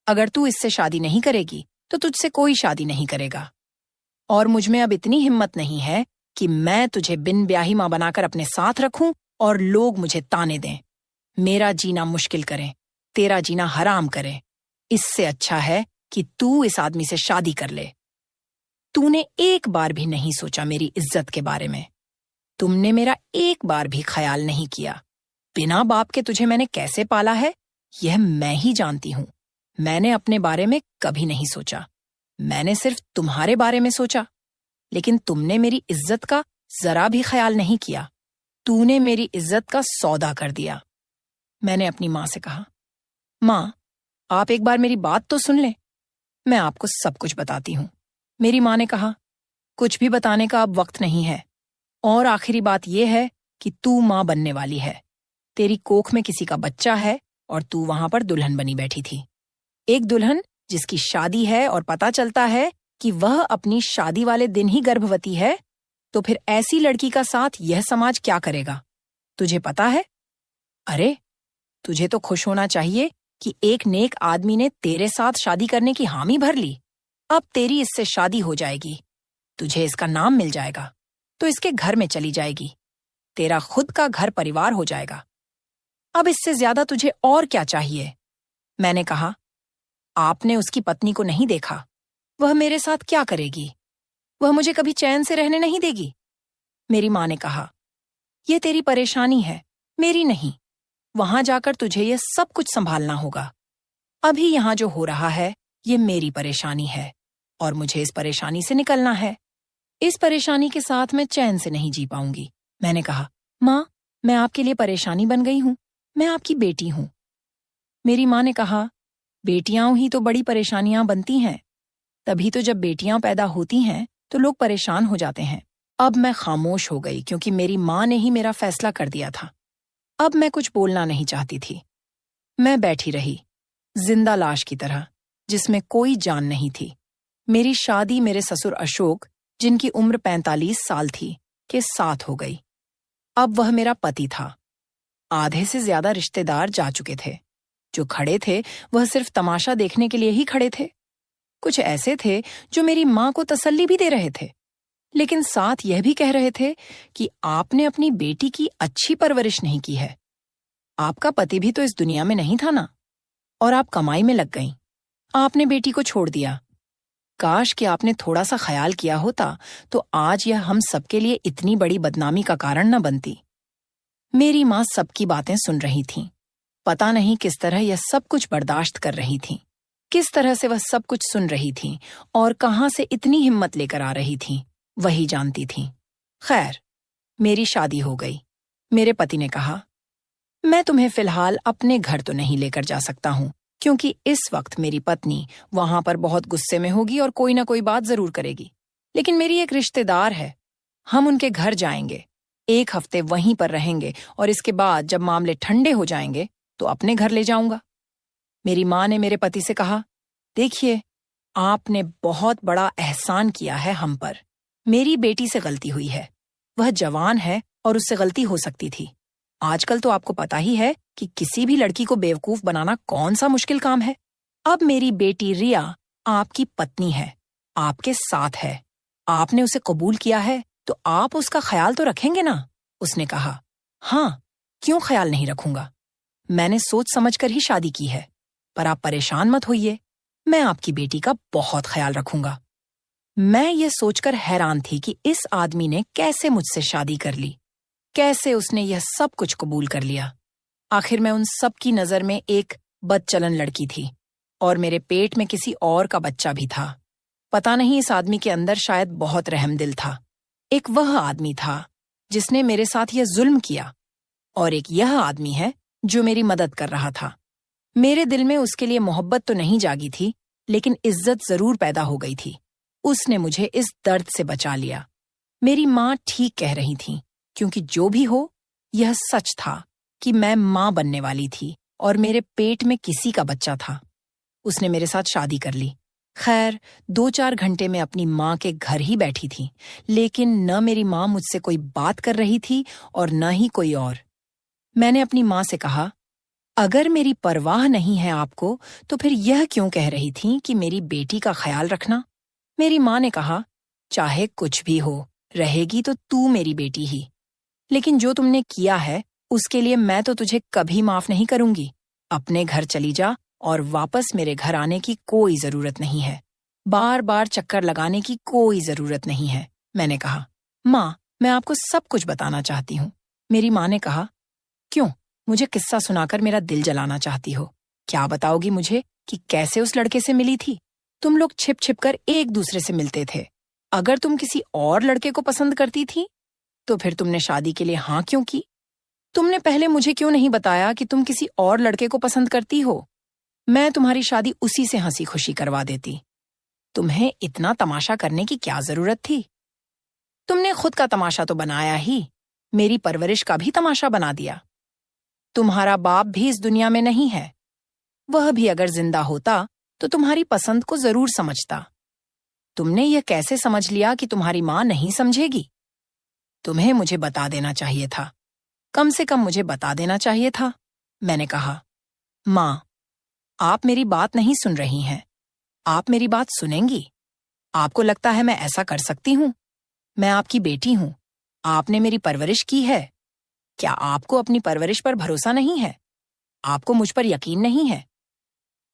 अगर तू इससे शादी नहीं करेगी तो तुझसे कोई शादी नहीं करेगा। और मुझमें अब इतनी हिम्मत नहीं है कि मैं तुझे बिन ब्याही माँ बनाकर अपने साथ रखूं और लोग मुझे ताने दें, मेरा जीना मुश्किल करें, तेरा जीना हराम करें। इससे अच्छा है कि तू इस आदमी से शादी कर ले। तूने एक बार भी नहीं सोचा मेरी इज्जत के बारे में। तुमने मेरा एक बार भी ख्याल नहीं किया। बिना बाप के तुझे मैंने कैसे पाला है यह मैं ही जानती हूं। मैंने अपने बारे में कभी नहीं सोचा। मैंने सिर्फ तुम्हारे बारे में सोचा। लेकिन तुमने मेरी इज्जत का जरा भी ख्याल नहीं किया। तूने मेरी इज्जत का सौदा कर दिया। मैंने अपनी माँ से कहा, माँ, आप एक बार मेरी बात तो सुन लें। मैं आपको सब कुछ बताती हूं। मेरी माँ ने कहा, कुछ भी बताने का अब वक्त नहीं है। और आखिरी बात यह है कि तू माँ बनने वाली है। तेरी कोख में किसी का बच्चा है और तू वहां पर दुल्हन बनी बैठी थी। एक दुल्हन जिसकी शादी है और पता चलता है कि वह अपनी शादी वाले दिन ही गर्भवती है, तो फिर ऐसी लड़की का साथ यह समाज क्या करेगा? तुझे पता है? अरे, तुझे तो खुश होना चाहिए कि एक नेक आदमी ने तेरे साथ शादी करने की हामी भर ली। अब तेरी इससे शादी हो जाएगी, तुझे इसका नाम मिल जाएगा, तो इसके घर में चली जाएगी, तेरा खुद का घर परिवार हो जाएगा। अब इससे ज्यादा तुझे और क्या चाहिए? मैंने कहा, आपने उसकी पत्नी को नहीं देखा। वह मेरे साथ क्या करेगी? वह मुझे कभी चैन से रहने नहीं देगी। मेरी माँ ने कहा, यह तेरी परेशानी है, मेरी नहीं। वहां जाकर तुझे यह सब कुछ संभालना होगा। अभी यहां जो हो रहा है ये मेरी परेशानी है और मुझे इस परेशानी से निकलना है। इस परेशानी के साथ मैं चैन से नहीं जी पाऊंगी। मैंने कहा, माँ, मैं आपके लिए परेशानी बन गई हूं। मैं आपकी बेटी हूं। मेरी माँ ने कहा, बेटियां ही तो बड़ी परेशानियां बनती हैं। तभी तो जब बेटियां पैदा होती हैं तो लोग परेशान हो जाते हैं। अब मैं खामोश हो गई क्योंकि मेरी माँ ने ही मेरा फैसला कर दिया था। अब मैं कुछ बोलना नहीं चाहती थी। मैं बैठी रही, जिंदा लाश की तरह, जिसमें कोई जान नहीं थी। मेरी शादी मेरे ससुर अशोक, जिनकी उम्र 45 साल थी, के साथ हो गई। अब वह मेरा पति था। आधे से ज्यादा रिश्तेदार जा चुके थे। जो खड़े थे वह सिर्फ तमाशा देखने के लिए ही खड़े थे। कुछ ऐसे थे जो मेरी माँ को तसल्ली भी दे रहे थे, लेकिन साथ यह भी कह रहे थे कि आपने अपनी बेटी की अच्छी परवरिश नहीं की है। आपका पति भी तो इस दुनिया में नहीं था ना, और आप कमाई में लग गईं। आपने बेटी को छोड़ दिया। काश कि आपने थोड़ा सा ख्याल किया होता तो आज यह हम सबके लिए इतनी बड़ी बदनामी का कारण न बनती। मेरी माँ सबकी बातें सुन रही थी। पता नहीं किस तरह यह सब कुछ बर्दाश्त कर रही थी, किस तरह से वह सब कुछ सुन रही थी और कहाँ से इतनी हिम्मत लेकर आ रही थी, वही जानती थी। खैर, मेरी शादी हो गई। मेरे पति ने कहा, मैं तुम्हें फिलहाल अपने घर तो नहीं लेकर जा सकता हूँ, क्योंकि इस वक्त मेरी पत्नी वहां पर बहुत गुस्से में होगी और कोई ना कोई बात जरूर करेगी। लेकिन मेरी एक रिश्तेदार है, हम उनके घर जाएंगे, 1 हफ्ते वहीं पर रहेंगे और इसके बाद जब मामले ठंडे हो जाएंगे तो अपने घर ले जाऊंगा। मेरी माँ ने मेरे पति से कहा, देखिए, आपने बहुत बड़ा एहसान किया है हम पर। मेरी बेटी से गलती हुई है, वह जवान है और उससे गलती हो सकती थी। आजकल तो आपको पता ही है कि किसी भी लड़की को बेवकूफ बनाना कौन सा मुश्किल काम है। अब मेरी बेटी रिया आपकी पत्नी है, आपके साथ है, आपने उसे कबूल किया है तो आप उसका ख्याल तो रखेंगे ना? उसने कहा, हाँ, क्यों ख्याल नहीं रखूंगा। मैंने सोच समझकर ही शादी की है, पर आप परेशान मत होइए, मैं आपकी बेटी का बहुत ख्याल रखूंगा। मैं ये सोचकर हैरान थी कि इस आदमी ने कैसे मुझसे शादी कर ली, कैसे उसने यह सब कुछ कबूल कर लिया। आखिर मैं उन सब की नजर में एक बदचलन लड़की थी और मेरे पेट में किसी और का बच्चा भी था। पता नहीं इस आदमी के अंदर शायद बहुत रहमदिल था। एक वह आदमी था जिसने मेरे साथ यह जुल्म किया और एक यह आदमी है जो मेरी मदद कर रहा था। मेरे दिल में उसके लिए मोहब्बत तो नहीं जागी थी, लेकिन इज्जत जरूर पैदा हो गई थी। उसने मुझे इस दर्द से बचा लिया। मेरी माँ ठीक कह रही थी, क्योंकि जो भी हो, यह सच था कि मैं माँ बनने वाली थी और मेरे पेट में किसी का बच्चा था। उसने मेरे साथ शादी कर ली। खैर, 2-4 घंटे में अपनी माँ के घर ही बैठी थी, लेकिन न मेरी माँ मुझसे कोई बात कर रही थी और न ही कोई और। मैंने अपनी माँ से कहा, अगर मेरी परवाह नहीं है आपको, तो फिर यह क्यों कह रही थी कि मेरी बेटी का ख्याल रखना? मेरी माँ ने कहा, चाहे कुछ भी हो, रहेगी तो तू मेरी बेटी ही। लेकिन जो तुमने किया है, उसके लिए मैं तो तुझे कभी माफ नहीं करूंगी। अपने घर चली जा और वापस मेरे घर आने की कोई जरूरत नहीं है। बार बार चक्कर लगाने की कोई जरूरत नहीं है। मैंने कहा, माँ, मैं आपको सब कुछ बताना चाहती हूँ। मेरी माँ ने कहा, क्यों, मुझे किस्सा सुनाकर मेरा दिल जलाना चाहती हो? क्या बताओगी मुझे कि कैसे उस लड़के से मिली थी? तुम लोग छिप छिप कर एक दूसरे से मिलते थे। अगर तुम किसी और लड़के को पसंद करती थी, तो फिर तुमने शादी के लिए हाँ क्यों की? तुमने पहले मुझे क्यों नहीं बताया कि तुम किसी और लड़के को पसंद करती हो? मैं तुम्हारी शादी उसी से हंसी खुशी करवा देती। तुम्हें इतना तमाशा करने की क्या जरूरत थी? तुमने खुद का तमाशा तो बनाया ही, मेरी परवरिश का भी तमाशा बना दिया। तुम्हारा बाप भी इस दुनिया में नहीं है। वह भी अगर जिंदा होता तो तुम्हारी पसंद को जरूर समझता। तुमने यह कैसे समझ लिया कि तुम्हारी माँ नहीं समझेगी? तुम्हें मुझे बता देना चाहिए था, कम से कम मुझे बता देना चाहिए था। मैंने कहा, माँ, आप मेरी बात नहीं सुन रही हैं। आप मेरी बात सुनेंगी? आपको लगता है मैं ऐसा कर सकती हूँ? मैं आपकी बेटी हूँ, आपने मेरी परवरिश की है। क्या आपको अपनी परवरिश पर भरोसा नहीं है? आपको मुझ पर यकीन नहीं है?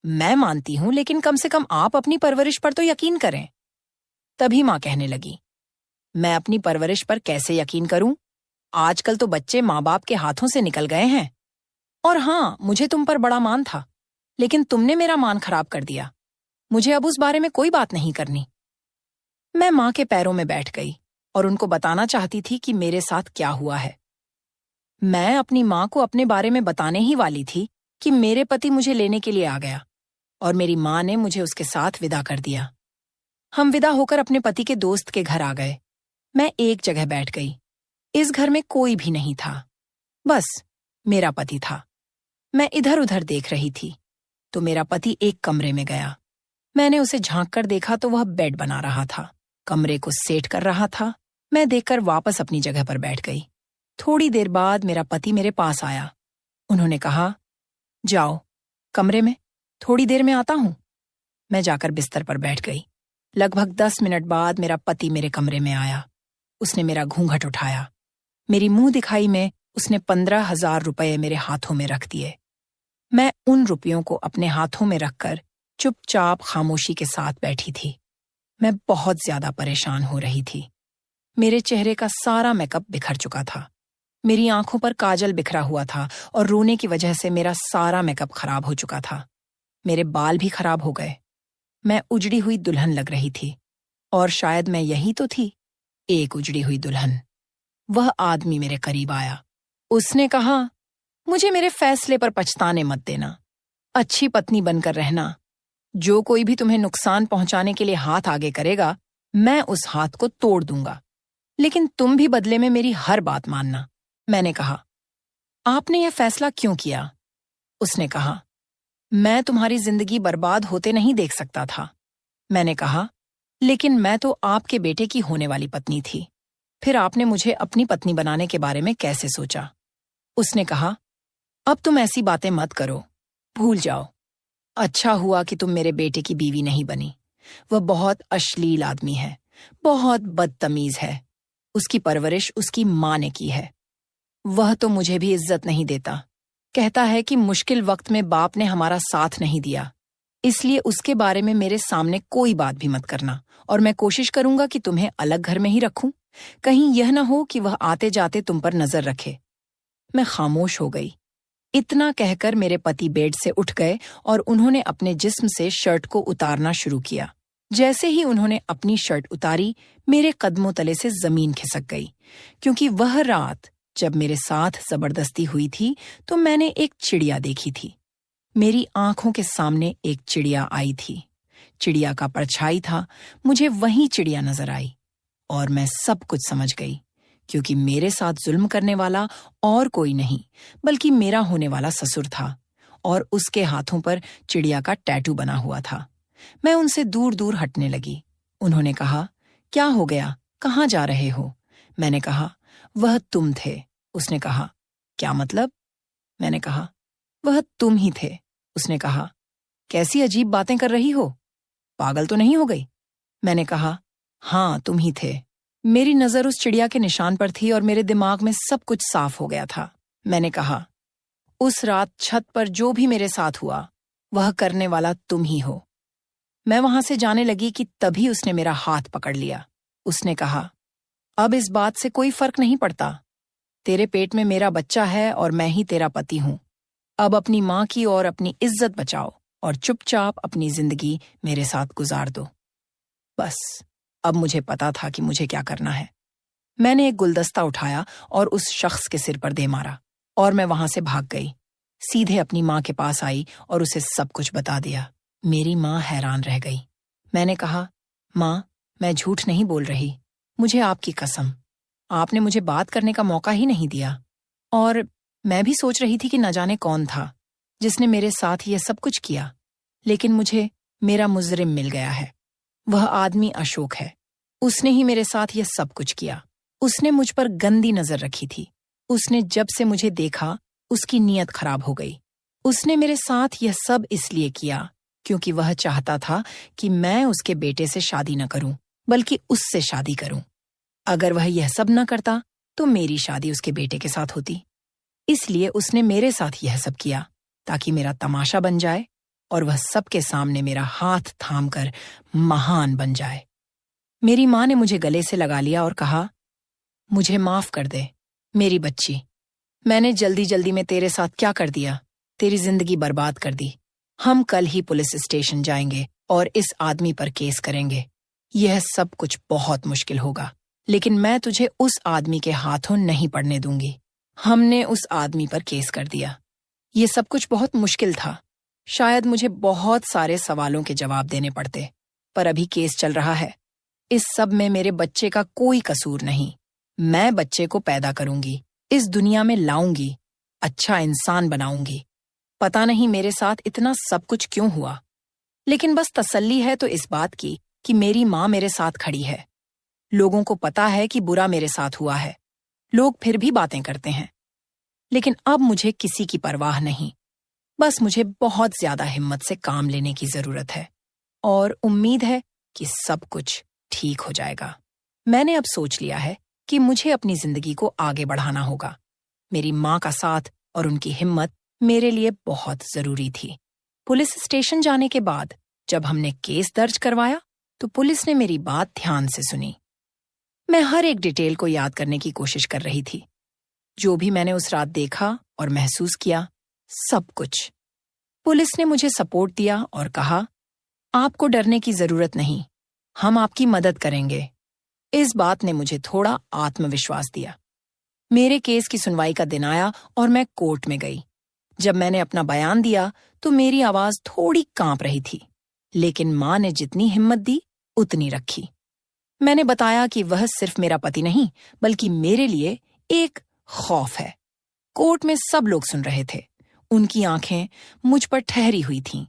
मैं मानती हूँ, लेकिन कम से कम आप अपनी परवरिश पर तो यकीन करें। तभी माँ कहने लगी, मैं अपनी परवरिश पर कैसे यकीन करूं? आजकल तो बच्चे माँ बाप के हाथों से निकल गए हैं। और हाँ, मुझे तुम पर बड़ा मान था, लेकिन तुमने मेरा मान खराब कर दिया। मुझे अब उस बारे में कोई बात नहीं करनी। मैं माँ के पैरों में बैठ गई और उनको बताना चाहती थी कि मेरे साथ क्या हुआ है। मैं अपनी माँ को अपने बारे में बताने ही वाली थी कि मेरे पति मुझे लेने के लिए आ गया और मेरी माँ ने मुझे उसके साथ विदा कर दिया। हम विदा होकर अपने पति के दोस्त के घर आ गए। मैं एक जगह बैठ गई। इस घर में कोई भी नहीं था, बस मेरा पति था। मैं इधर उधर देख रही थी तो मेरा पति एक कमरे में गया। मैंने उसे झांक कर देखा तो वह बेड बना रहा था, कमरे को सेट कर रहा था। मैं देखकर वापस अपनी जगह पर बैठ गई। थोड़ी देर बाद मेरा पति मेरे पास आया। उन्होंने कहा, जाओ कमरे में, थोड़ी देर में आता हूं। मैं जाकर बिस्तर पर बैठ गई। लगभग 10 मिनट बाद मेरा पति मेरे कमरे में आया। उसने मेरा घूंघट उठाया। मेरी मुंह दिखाई में उसने 15,000 रुपये मेरे हाथों में रख दिए। मैं उन रुपयों को अपने हाथों में रखकर चुपचाप खामोशी के साथ बैठी थी। मैं बहुत ज्यादा परेशान हो रही थी। मेरे चेहरे का सारा मेकअप बिखर चुका था। मेरी आंखों पर काजल बिखरा हुआ था और रोने की वजह से मेरा सारा मेकअप खराब हो चुका था। मेरे बाल भी खराब हो गए। मैं उजड़ी हुई दुल्हन लग रही थी, और शायद मैं यही तो थी, एक उजड़ी हुई दुल्हन। वह आदमी मेरे करीब आया। उसने कहा, मुझे मेरे फैसले पर पछताने मत देना। अच्छी पत्नी बनकर रहना। जो कोई भी तुम्हें नुकसान पहुंचाने के लिए हाथ आगे करेगा, मैं उस हाथ को तोड़ दूंगा। लेकिन तुम भी बदले में मेरी हर बात मानना। मैंने कहा, आपने यह फैसला क्यों किया? उसने कहा, मैं तुम्हारी जिंदगी बर्बाद होते नहीं देख सकता था। मैंने कहा, लेकिन मैं तो आपके बेटे की होने वाली पत्नी थी। फिर आपने मुझे अपनी पत्नी बनाने के बारे में कैसे सोचा? उसने कहा, अब तुम ऐसी बातें मत करो, भूल जाओ। अच्छा हुआ कि तुम मेरे बेटे की बीवी नहीं बनी। वह बहुत अश्लील आदमी है, बहुत बदतमीज है। उसकी परवरिश उसकी माँ ने की है। वह तो मुझे भी इज्जत नहीं देता। कहता है कि मुश्किल वक्त में बाप ने हमारा साथ नहीं दिया, इसलिए उसके बारे में मेरे सामने कोई बात भी मत करना, और मैं कोशिश करूंगा कि तुम्हें अलग घर में ही रखूं। कहीं यह न हो कि वह आते जाते तुम पर नजर रखे। मैं खामोश हो गई। इतना कहकर मेरे पति बेड से उठ गए और उन्होंने अपने जिस्म से शर्ट को उतारना शुरू किया। जैसे ही उन्होंने अपनी शर्ट उतारी, मेरे कदमों तले से जमीन खिसक गई, क्योंकि वह रात जब मेरे साथ जबरदस्ती हुई थी तो मैंने एक चिड़िया देखी थी। मेरी आंखों के सामने एक चिड़िया आई थी। चिड़िया का परछाई था, मुझे वही चिड़िया नजर आई और मैं सब कुछ समझ गई, क्योंकि मेरे साथ जुल्म करने वाला और कोई नहीं बल्कि मेरा होने वाला ससुर था, और उसके हाथों पर चिड़िया का टैटू बना हुआ था। मैं उनसे दूर दूर हटने लगी। उन्होंने कहा, क्या हो गया, कहाँ जा रहे हो? मैंने कहा, वह तुम थे। उसने कहा, क्या मतलब? मैंने कहा, वह तुम ही थे। उसने कहा, कैसी अजीब बातें कर रही हो, पागल तो नहीं हो गई? मैंने कहा, हाँ तुम ही थे। मेरी नजर उस चिड़िया के निशान पर थी और मेरे दिमाग में सब कुछ साफ हो गया था। मैंने कहा, उस रात छत पर जो भी मेरे साथ हुआ, वह करने वाला तुम ही हो। मैं वहां से जाने लगी कि तभी उसने मेरा हाथ पकड़ लिया। उसने कहा, अब इस बात से कोई फर्क नहीं पड़ता। तेरे पेट में मेरा बच्चा है और मैं ही तेरा पति हूं। अब अपनी माँ की और अपनी इज्जत बचाओ और चुपचाप अपनी जिंदगी मेरे साथ गुजार दो। बस, अब मुझे पता था कि मुझे क्या करना है। मैंने एक गुलदस्ता उठाया और उस शख्स के सिर पर दे मारा, और मैं वहां से भाग गई। सीधे अपनी माँ के पास आई और उसे सब कुछ बता दिया। मेरी माँ हैरान रह गई। मैंने कहा, माँ, मैं झूठ नहीं बोल रही, मुझे आपकी कसम। आपने मुझे बात करने का मौका ही नहीं दिया, और मैं भी सोच रही थी कि न जाने कौन था जिसने मेरे साथ ये सब कुछ किया। लेकिन मुझे मेरा मुजरिम मिल गया है। वह आदमी अशोक है। उसने ही मेरे साथ ये सब कुछ किया। उसने मुझ पर गंदी नजर रखी थी। उसने जब से मुझे देखा, उसकी नीयत खराब हो गई। उसने मेरे साथ यह सब इसलिए किया क्योंकि वह चाहता था कि मैं उसके बेटे से शादी न करूं, बल्कि उससे शादी करूं। अगर वह यह सब न करता तो मेरी शादी उसके बेटे के साथ होती। इसलिए उसने मेरे साथ यह सब किया ताकि मेरा तमाशा बन जाए और वह सबके सामने मेरा हाथ थामकर महान बन जाए। मेरी माँ ने मुझे गले से लगा लिया और कहा, मुझे माफ कर दे मेरी बच्ची। मैंने जल्दी जल्दी में तेरे साथ क्या कर दिया, तेरी जिंदगी बर्बाद कर दी। हम कल ही पुलिस स्टेशन जाएंगे और इस आदमी पर केस करेंगे। यह सब कुछ बहुत मुश्किल होगा, लेकिन मैं तुझे उस आदमी के हाथों नहीं पड़ने दूंगी। हमने उस आदमी पर केस कर दिया। ये सब कुछ बहुत मुश्किल था। शायद मुझे बहुत सारे सवालों के जवाब देने पड़ते, पर अभी केस चल रहा है। इस सब में मेरे बच्चे का कोई कसूर नहीं। मैं बच्चे को पैदा करूंगी, इस दुनिया में लाऊंगी, अच्छा इंसान बनाऊंगी। पता नहीं मेरे साथ इतना सब कुछ क्यों हुआ, लेकिन बस तसल्ली है तो इस बात की कि मेरी माँ मेरे साथ खड़ी है। लोगों को पता है कि बुरा मेरे साथ हुआ है। लोग फिर भी बातें करते हैं, लेकिन अब मुझे किसी की परवाह नहीं। बस मुझे बहुत ज्यादा हिम्मत से काम लेने की जरूरत है और उम्मीद है कि सब कुछ ठीक हो जाएगा। मैंने अब सोच लिया है कि मुझे अपनी जिंदगी को आगे बढ़ाना होगा। मेरी माँ का साथ और उनकी हिम्मत मेरे लिए बहुत जरूरी थी। पुलिस स्टेशन जाने के बाद जब हमने केस दर्ज करवाया तो पुलिस ने मेरी बात ध्यान से सुनी। मैं हर एक डिटेल को याद करने की कोशिश कर रही थी, जो भी मैंने उस रात देखा और महसूस किया, सब कुछ। पुलिस ने मुझे सपोर्ट दिया और कहा, आपको डरने की जरूरत नहीं, हम आपकी मदद करेंगे। इस बात ने मुझे थोड़ा आत्मविश्वास दिया। मेरे केस की सुनवाई का दिन आया और मैं कोर्ट में गई। जब मैंने अपना बयान दिया तो मेरी आवाज थोड़ी कांप रही थी, लेकिन माँ ने जितनी हिम्मत दी उतनी रखी। मैंने बताया कि वह सिर्फ मेरा पति नहीं बल्कि मेरे लिए एक खौफ है। कोर्ट में सब लोग सुन रहे थे। उनकी आंखें मुझ पर ठहरी हुई थीं।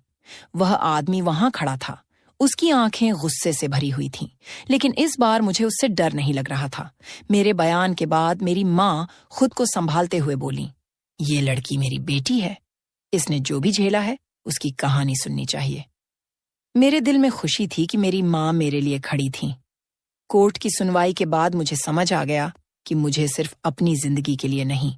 वह आदमी वहां खड़ा था। उसकी आंखें गुस्से से भरी हुई थीं, लेकिन इस बार मुझे उससे डर नहीं लग रहा था। मेरे बयान के बाद मेरी माँ खुद को संभालते हुए बोली, ये लड़की मेरी बेटी है। इसने जो भी झेला है उसकी कहानी सुननी चाहिए। मेरे दिल में खुशी थी कि मेरी माँ मेरे लिए खड़ी थी। कोर्ट की सुनवाई के बाद मुझे समझ आ गया कि मुझे सिर्फ अपनी जिंदगी के लिए नहीं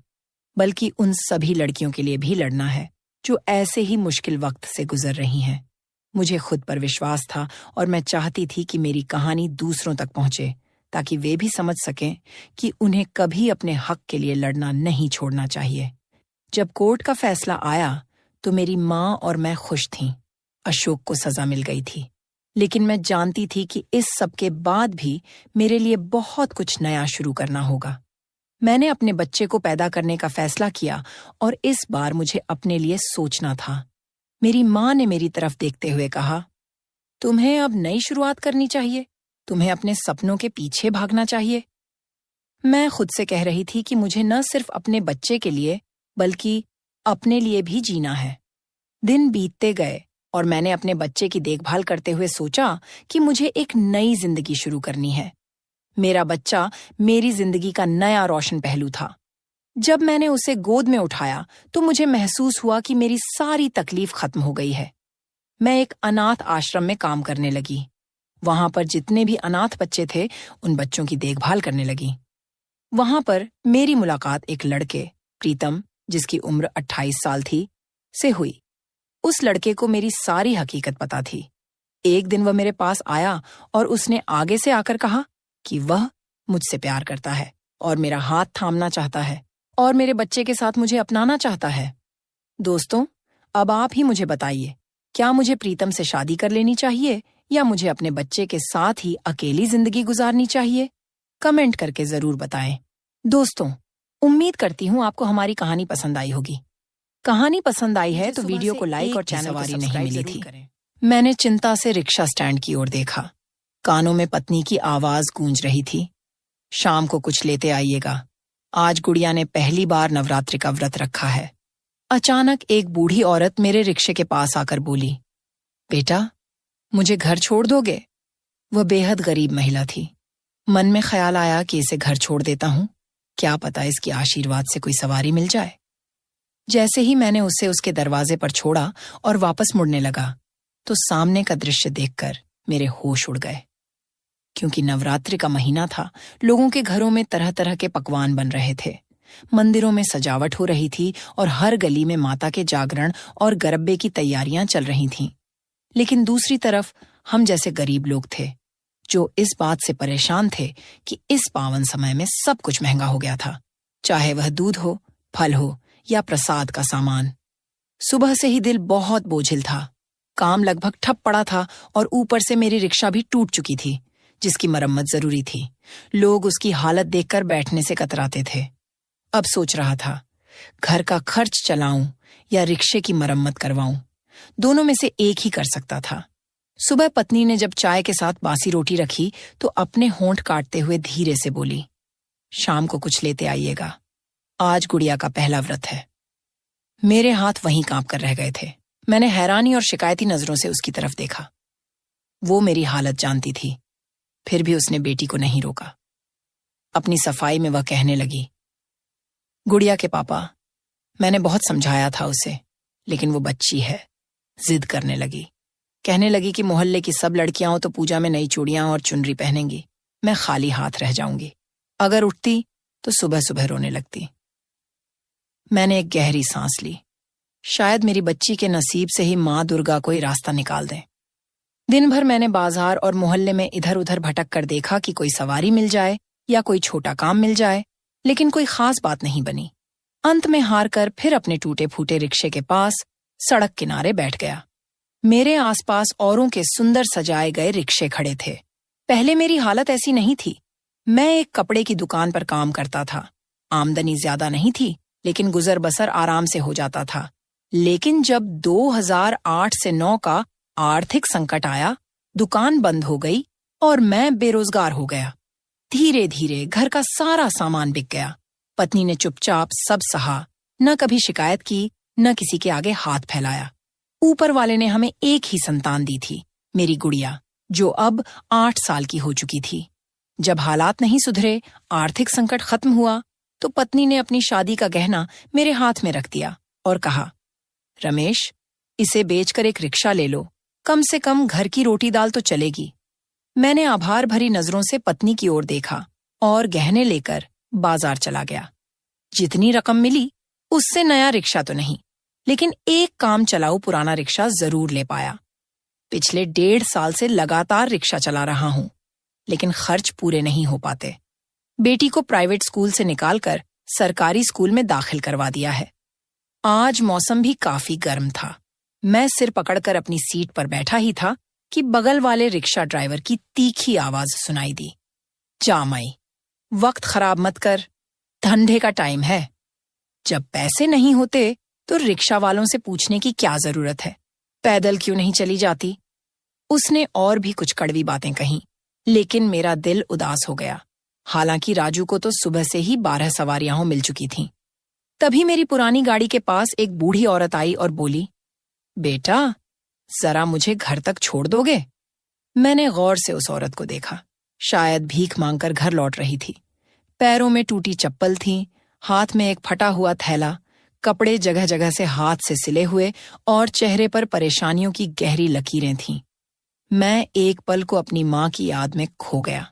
बल्कि उन सभी लड़कियों के लिए भी लड़ना है जो ऐसे ही मुश्किल वक्त से गुजर रही हैं। मुझे खुद पर विश्वास था और मैं चाहती थी कि मेरी कहानी दूसरों तक पहुंचे ताकि वे भी समझ सकें कि उन्हें कभी अपने हक के लिए लड़ना नहीं छोड़ना चाहिए। जब कोर्ट का फैसला आया तो मेरी माँ और मैं खुश थीं। अशोक को सजा मिल गई थी, लेकिन मैं जानती थी कि इस सब के बाद भी मेरे लिए बहुत कुछ नया शुरू करना होगा। मैंने अपने बच्चे को पैदा करने का फैसला किया और इस बार मुझे अपने लिए सोचना था। मेरी माँ ने मेरी तरफ देखते हुए कहा, तुम्हें अब नई शुरुआत करनी चाहिए। तुम्हें अपने सपनों के पीछे भागना चाहिए। मैं खुद से कह रही थी कि मुझे न सिर्फ अपने बच्चे के लिए बल्कि अपने लिए भी जीना है। दिन बीतते गए और मैंने अपने बच्चे की देखभाल करते हुए सोचा कि मुझे एक नई जिंदगी शुरू करनी है। मेरा बच्चा मेरी जिंदगी का नया रोशन पहलू था। जब मैंने उसे गोद में उठाया तो मुझे महसूस हुआ कि मेरी सारी तकलीफ खत्म हो गई है। मैं एक अनाथ आश्रम में काम करने लगी। वहां पर जितने भी अनाथ बच्चे थे उन बच्चों की देखभाल करने लगी। वहां पर मेरी मुलाकात एक लड़के, प्रीतम, जिसकी उम्र 28 साल थी, से हुई। उस लड़के को मेरी सारी हकीकत पता थी। एक दिन वह मेरे पास आया और उसने आगे से आकर कहा कि वह मुझसे प्यार करता है और मेरा हाथ थामना चाहता है और मेरे बच्चे के साथ मुझे अपनाना चाहता है। दोस्तों, अब आप ही मुझे बताइए, क्या मुझे प्रीतम से शादी कर लेनी चाहिए या मुझे अपने बच्चे के साथ ही अकेली जिंदगी गुजारनी चाहिए? कमेंट करके जरूर बताएं। दोस्तों, उम्मीद करती हूँ आपको हमारी कहानी पसंद आई होगी। कहानी पसंद आई है तो वीडियो को लाइक और चैनल को सब्सक्राइब नहीं मिली थी। मैंने चिंता से रिक्शा स्टैंड की ओर देखा। कानों में पत्नी की आवाज गूंज रही थी, शाम को कुछ लेते आइएगा। आज गुड़िया ने पहली बार नवरात्रि का व्रत रखा है। अचानक एक बूढ़ी औरत मेरे रिक्शे के पास आकर बोली, बेटा, मुझे घर छोड़ दोगे? वह बेहद गरीब महिला थी। मन में ख्याल आया कि इसे घर छोड़ देता हूं, क्या पता इसकी आशीर्वाद से कोई सवारी मिल जाए। जैसे ही मैंने उसे उसके दरवाजे पर छोड़ा और वापस मुड़ने लगा तो सामने का दृश्य देखकर मेरे होश उड़ गए। क्योंकि नवरात्रि का महीना था, लोगों के घरों में तरह तरह के पकवान बन रहे थे। मंदिरों में सजावट हो रही थी और हर गली में माता के जागरण और गरबे की तैयारियां चल रही थीं। लेकिन दूसरी तरफ हम जैसे गरीब लोग थे जो इस बात से परेशान थे कि इस पावन समय में सब कुछ महंगा हो गया था, चाहे वह दूध हो, फल हो या प्रसाद का सामान। सुबह से ही दिल बहुत बोझिल था। काम लगभग ठप पड़ा था और ऊपर से मेरी रिक्शा भी टूट चुकी थी, जिसकी मरम्मत जरूरी थी। लोग उसकी हालत देखकर बैठने से कतराते थे। अब सोच रहा था, घर का खर्च चलाऊं या रिक्शे की मरम्मत करवाऊं। दोनों में से एक ही कर सकता था। सुबह पत्नी ने जब चाय के साथ बासी रोटी रखी तो अपने होंठ काटते हुए धीरे से बोली, शाम को कुछ लेते आइएगा। आज गुड़िया का पहला व्रत है। मेरे हाथ वहीं कांप कर रह गए थे। मैंने हैरानी और शिकायती नजरों से उसकी तरफ देखा। वो मेरी हालत जानती थी, फिर भी उसने बेटी को नहीं रोका। अपनी सफाई में वह कहने लगी, गुड़िया के पापा, मैंने बहुत समझाया था उसे, लेकिन वो बच्ची है। जिद करने लगी। कहने लगी कि मोहल्ले की सब लड़कियां तो पूजा में नई चूड़ियां और चुनरी पहनेंगी, मैं खाली हाथ रह जाऊंगी। अगर उठती तो सुबह सुबह रोने लगती। मैंने एक गहरी सांस ली। शायद मेरी बच्ची के नसीब से ही माँ दुर्गा कोई रास्ता निकाल दें। दिन भर मैंने बाजार और मोहल्ले में इधर उधर भटक कर देखा कि कोई सवारी मिल जाए या कोई छोटा काम मिल जाए, लेकिन कोई खास बात नहीं बनी। अंत में हार कर फिर अपने टूटे फूटे रिक्शे के पास सड़क किनारे बैठ गया। मेरे आसपास औरों के सुंदर सजाए गए रिक्शे खड़े थे। पहले मेरी हालत ऐसी नहीं थी। मैं एक कपड़े की दुकान पर काम करता था। आमदनी ज्यादा नहीं थी, लेकिन गुजर बसर आराम से हो जाता था। लेकिन जब 2008 से 9 का आर्थिक संकट आया, दुकान बंद हो गई और मैं बेरोजगार हो गया। धीरे धीरे घर का सारा सामान बिक गया। पत्नी ने चुपचाप सब सहा, न कभी शिकायत की, न किसी के आगे हाथ फैलाया। ऊपर वाले ने हमें एक ही संतान दी थी, मेरी गुड़िया, जो अब 8 साल की हो चुकी थी। जब हालात नहीं सुधरे, आर्थिक संकट खत्म हुआ, तो पत्नी ने अपनी शादी का गहना मेरे हाथ में रख दिया और कहा, रमेश, इसे बेचकर एक रिक्शा ले लो, कम से कम घर की रोटी दाल तो चलेगी। मैंने आभार भरी नजरों से पत्नी की ओर देखा और गहने लेकर बाजार चला गया। जितनी रकम मिली उससे नया रिक्शा तो नहीं, लेकिन एक काम चलाऊ पुराना रिक्शा जरूर ले पाया। पिछले 1.5 साल से लगातार रिक्शा चला रहा हूं, लेकिन खर्च पूरे नहीं हो पाते। बेटी को प्राइवेट स्कूल से निकालकर सरकारी स्कूल में दाखिल करवा दिया है। आज मौसम भी काफी गर्म था। मैं सिर पकड़कर अपनी सीट पर बैठा ही था कि बगल वाले रिक्शा ड्राइवर की तीखी आवाज सुनाई दी, जा मई, वक्त खराब मत कर, धंधे का टाइम है। जब पैसे नहीं होते तो रिक्शा वालों से पूछने की क्या जरूरत है, पैदल क्यों नहीं चली जाती। उसने और भी कुछ कड़वी बातें कहीं, लेकिन मेरा दिल उदास हो गया। हालांकि राजू को तो सुबह से ही 12 सवारियां मिल चुकी थीं। तभी मेरी पुरानी गाड़ी के पास एक बूढ़ी औरत आई और बोली, बेटा, जरा मुझे घर तक छोड़ दोगे? मैंने गौर से उस औरत को देखा। शायद भीख मांगकर घर लौट रही थी। पैरों में टूटी चप्पल थी, हाथ में एक फटा हुआ थैला, कपड़े जगह जगह से हाथ से सिले हुए और चेहरे पर परेशानियों की गहरी लकीरें थीं। मैं एक पल को अपनी माँ की याद में खो गया।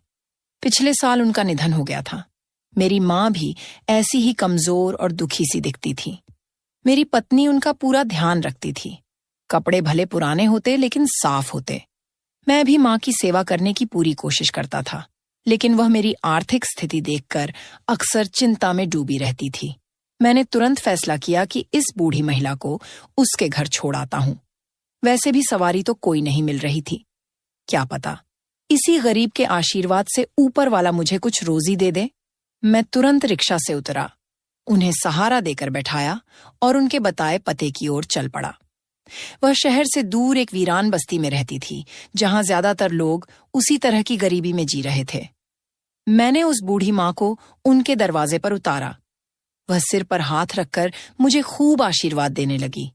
पिछले साल उनका निधन हो गया था। मेरी माँ भी ऐसी ही कमजोर और दुखी सी दिखती थी। मेरी पत्नी उनका पूरा ध्यान रखती थी। कपड़े भले पुराने होते लेकिन साफ होते। मैं भी माँ की सेवा करने की पूरी कोशिश करता था, लेकिन वह मेरी आर्थिक स्थिति देखकर अक्सर चिंता में डूबी रहती थी। मैंने तुरंत फैसला किया कि इस बूढ़ी महिला को उसके घर छोड़ आता हूं। वैसे भी सवारी तो कोई नहीं मिल रही थी। क्या पता इसी गरीब के आशीर्वाद से ऊपर वाला मुझे कुछ रोजी दे दे। मैं तुरंत रिक्शा से उतरा, उन्हें सहारा देकर बैठाया और उनके बताए पते की ओर चल पड़ा। वह शहर से दूर एक वीरान बस्ती में रहती थी, जहां ज्यादातर लोग उसी तरह की गरीबी में जी रहे थे। मैंने उस बूढ़ी माँ को उनके दरवाजे पर उतारा। वह सिर पर हाथ रखकर मुझे खूब आशीर्वाद देने लगी।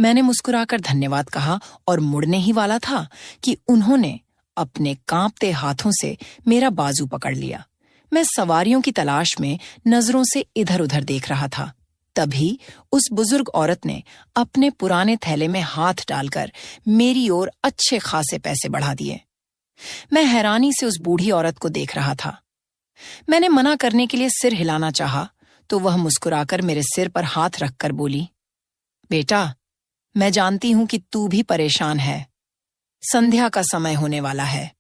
मैंने मुस्कुराकर धन्यवाद कहा और मुड़ने ही वाला था कि उन्होंने अपने कांपते हाथों से मेरा बाजू पकड़ लिया। मैं सवारियों की तलाश में नजरों से इधर उधर देख रहा था। तभी उस बुजुर्ग औरत ने अपने पुराने थैले में हाथ डालकर मेरी ओर अच्छे खासे पैसे बढ़ा दिए। मैं हैरानी से उस बूढ़ी औरत को देख रहा था। मैंने मना करने के लिए सिर हिलाना चाहा तो वह मुस्कुराकर मेरे सिर पर हाथ रखकर बोली, बेटा, मैं जानती हूं कि तू भी परेशान है। संध्या का समय होने वाला है।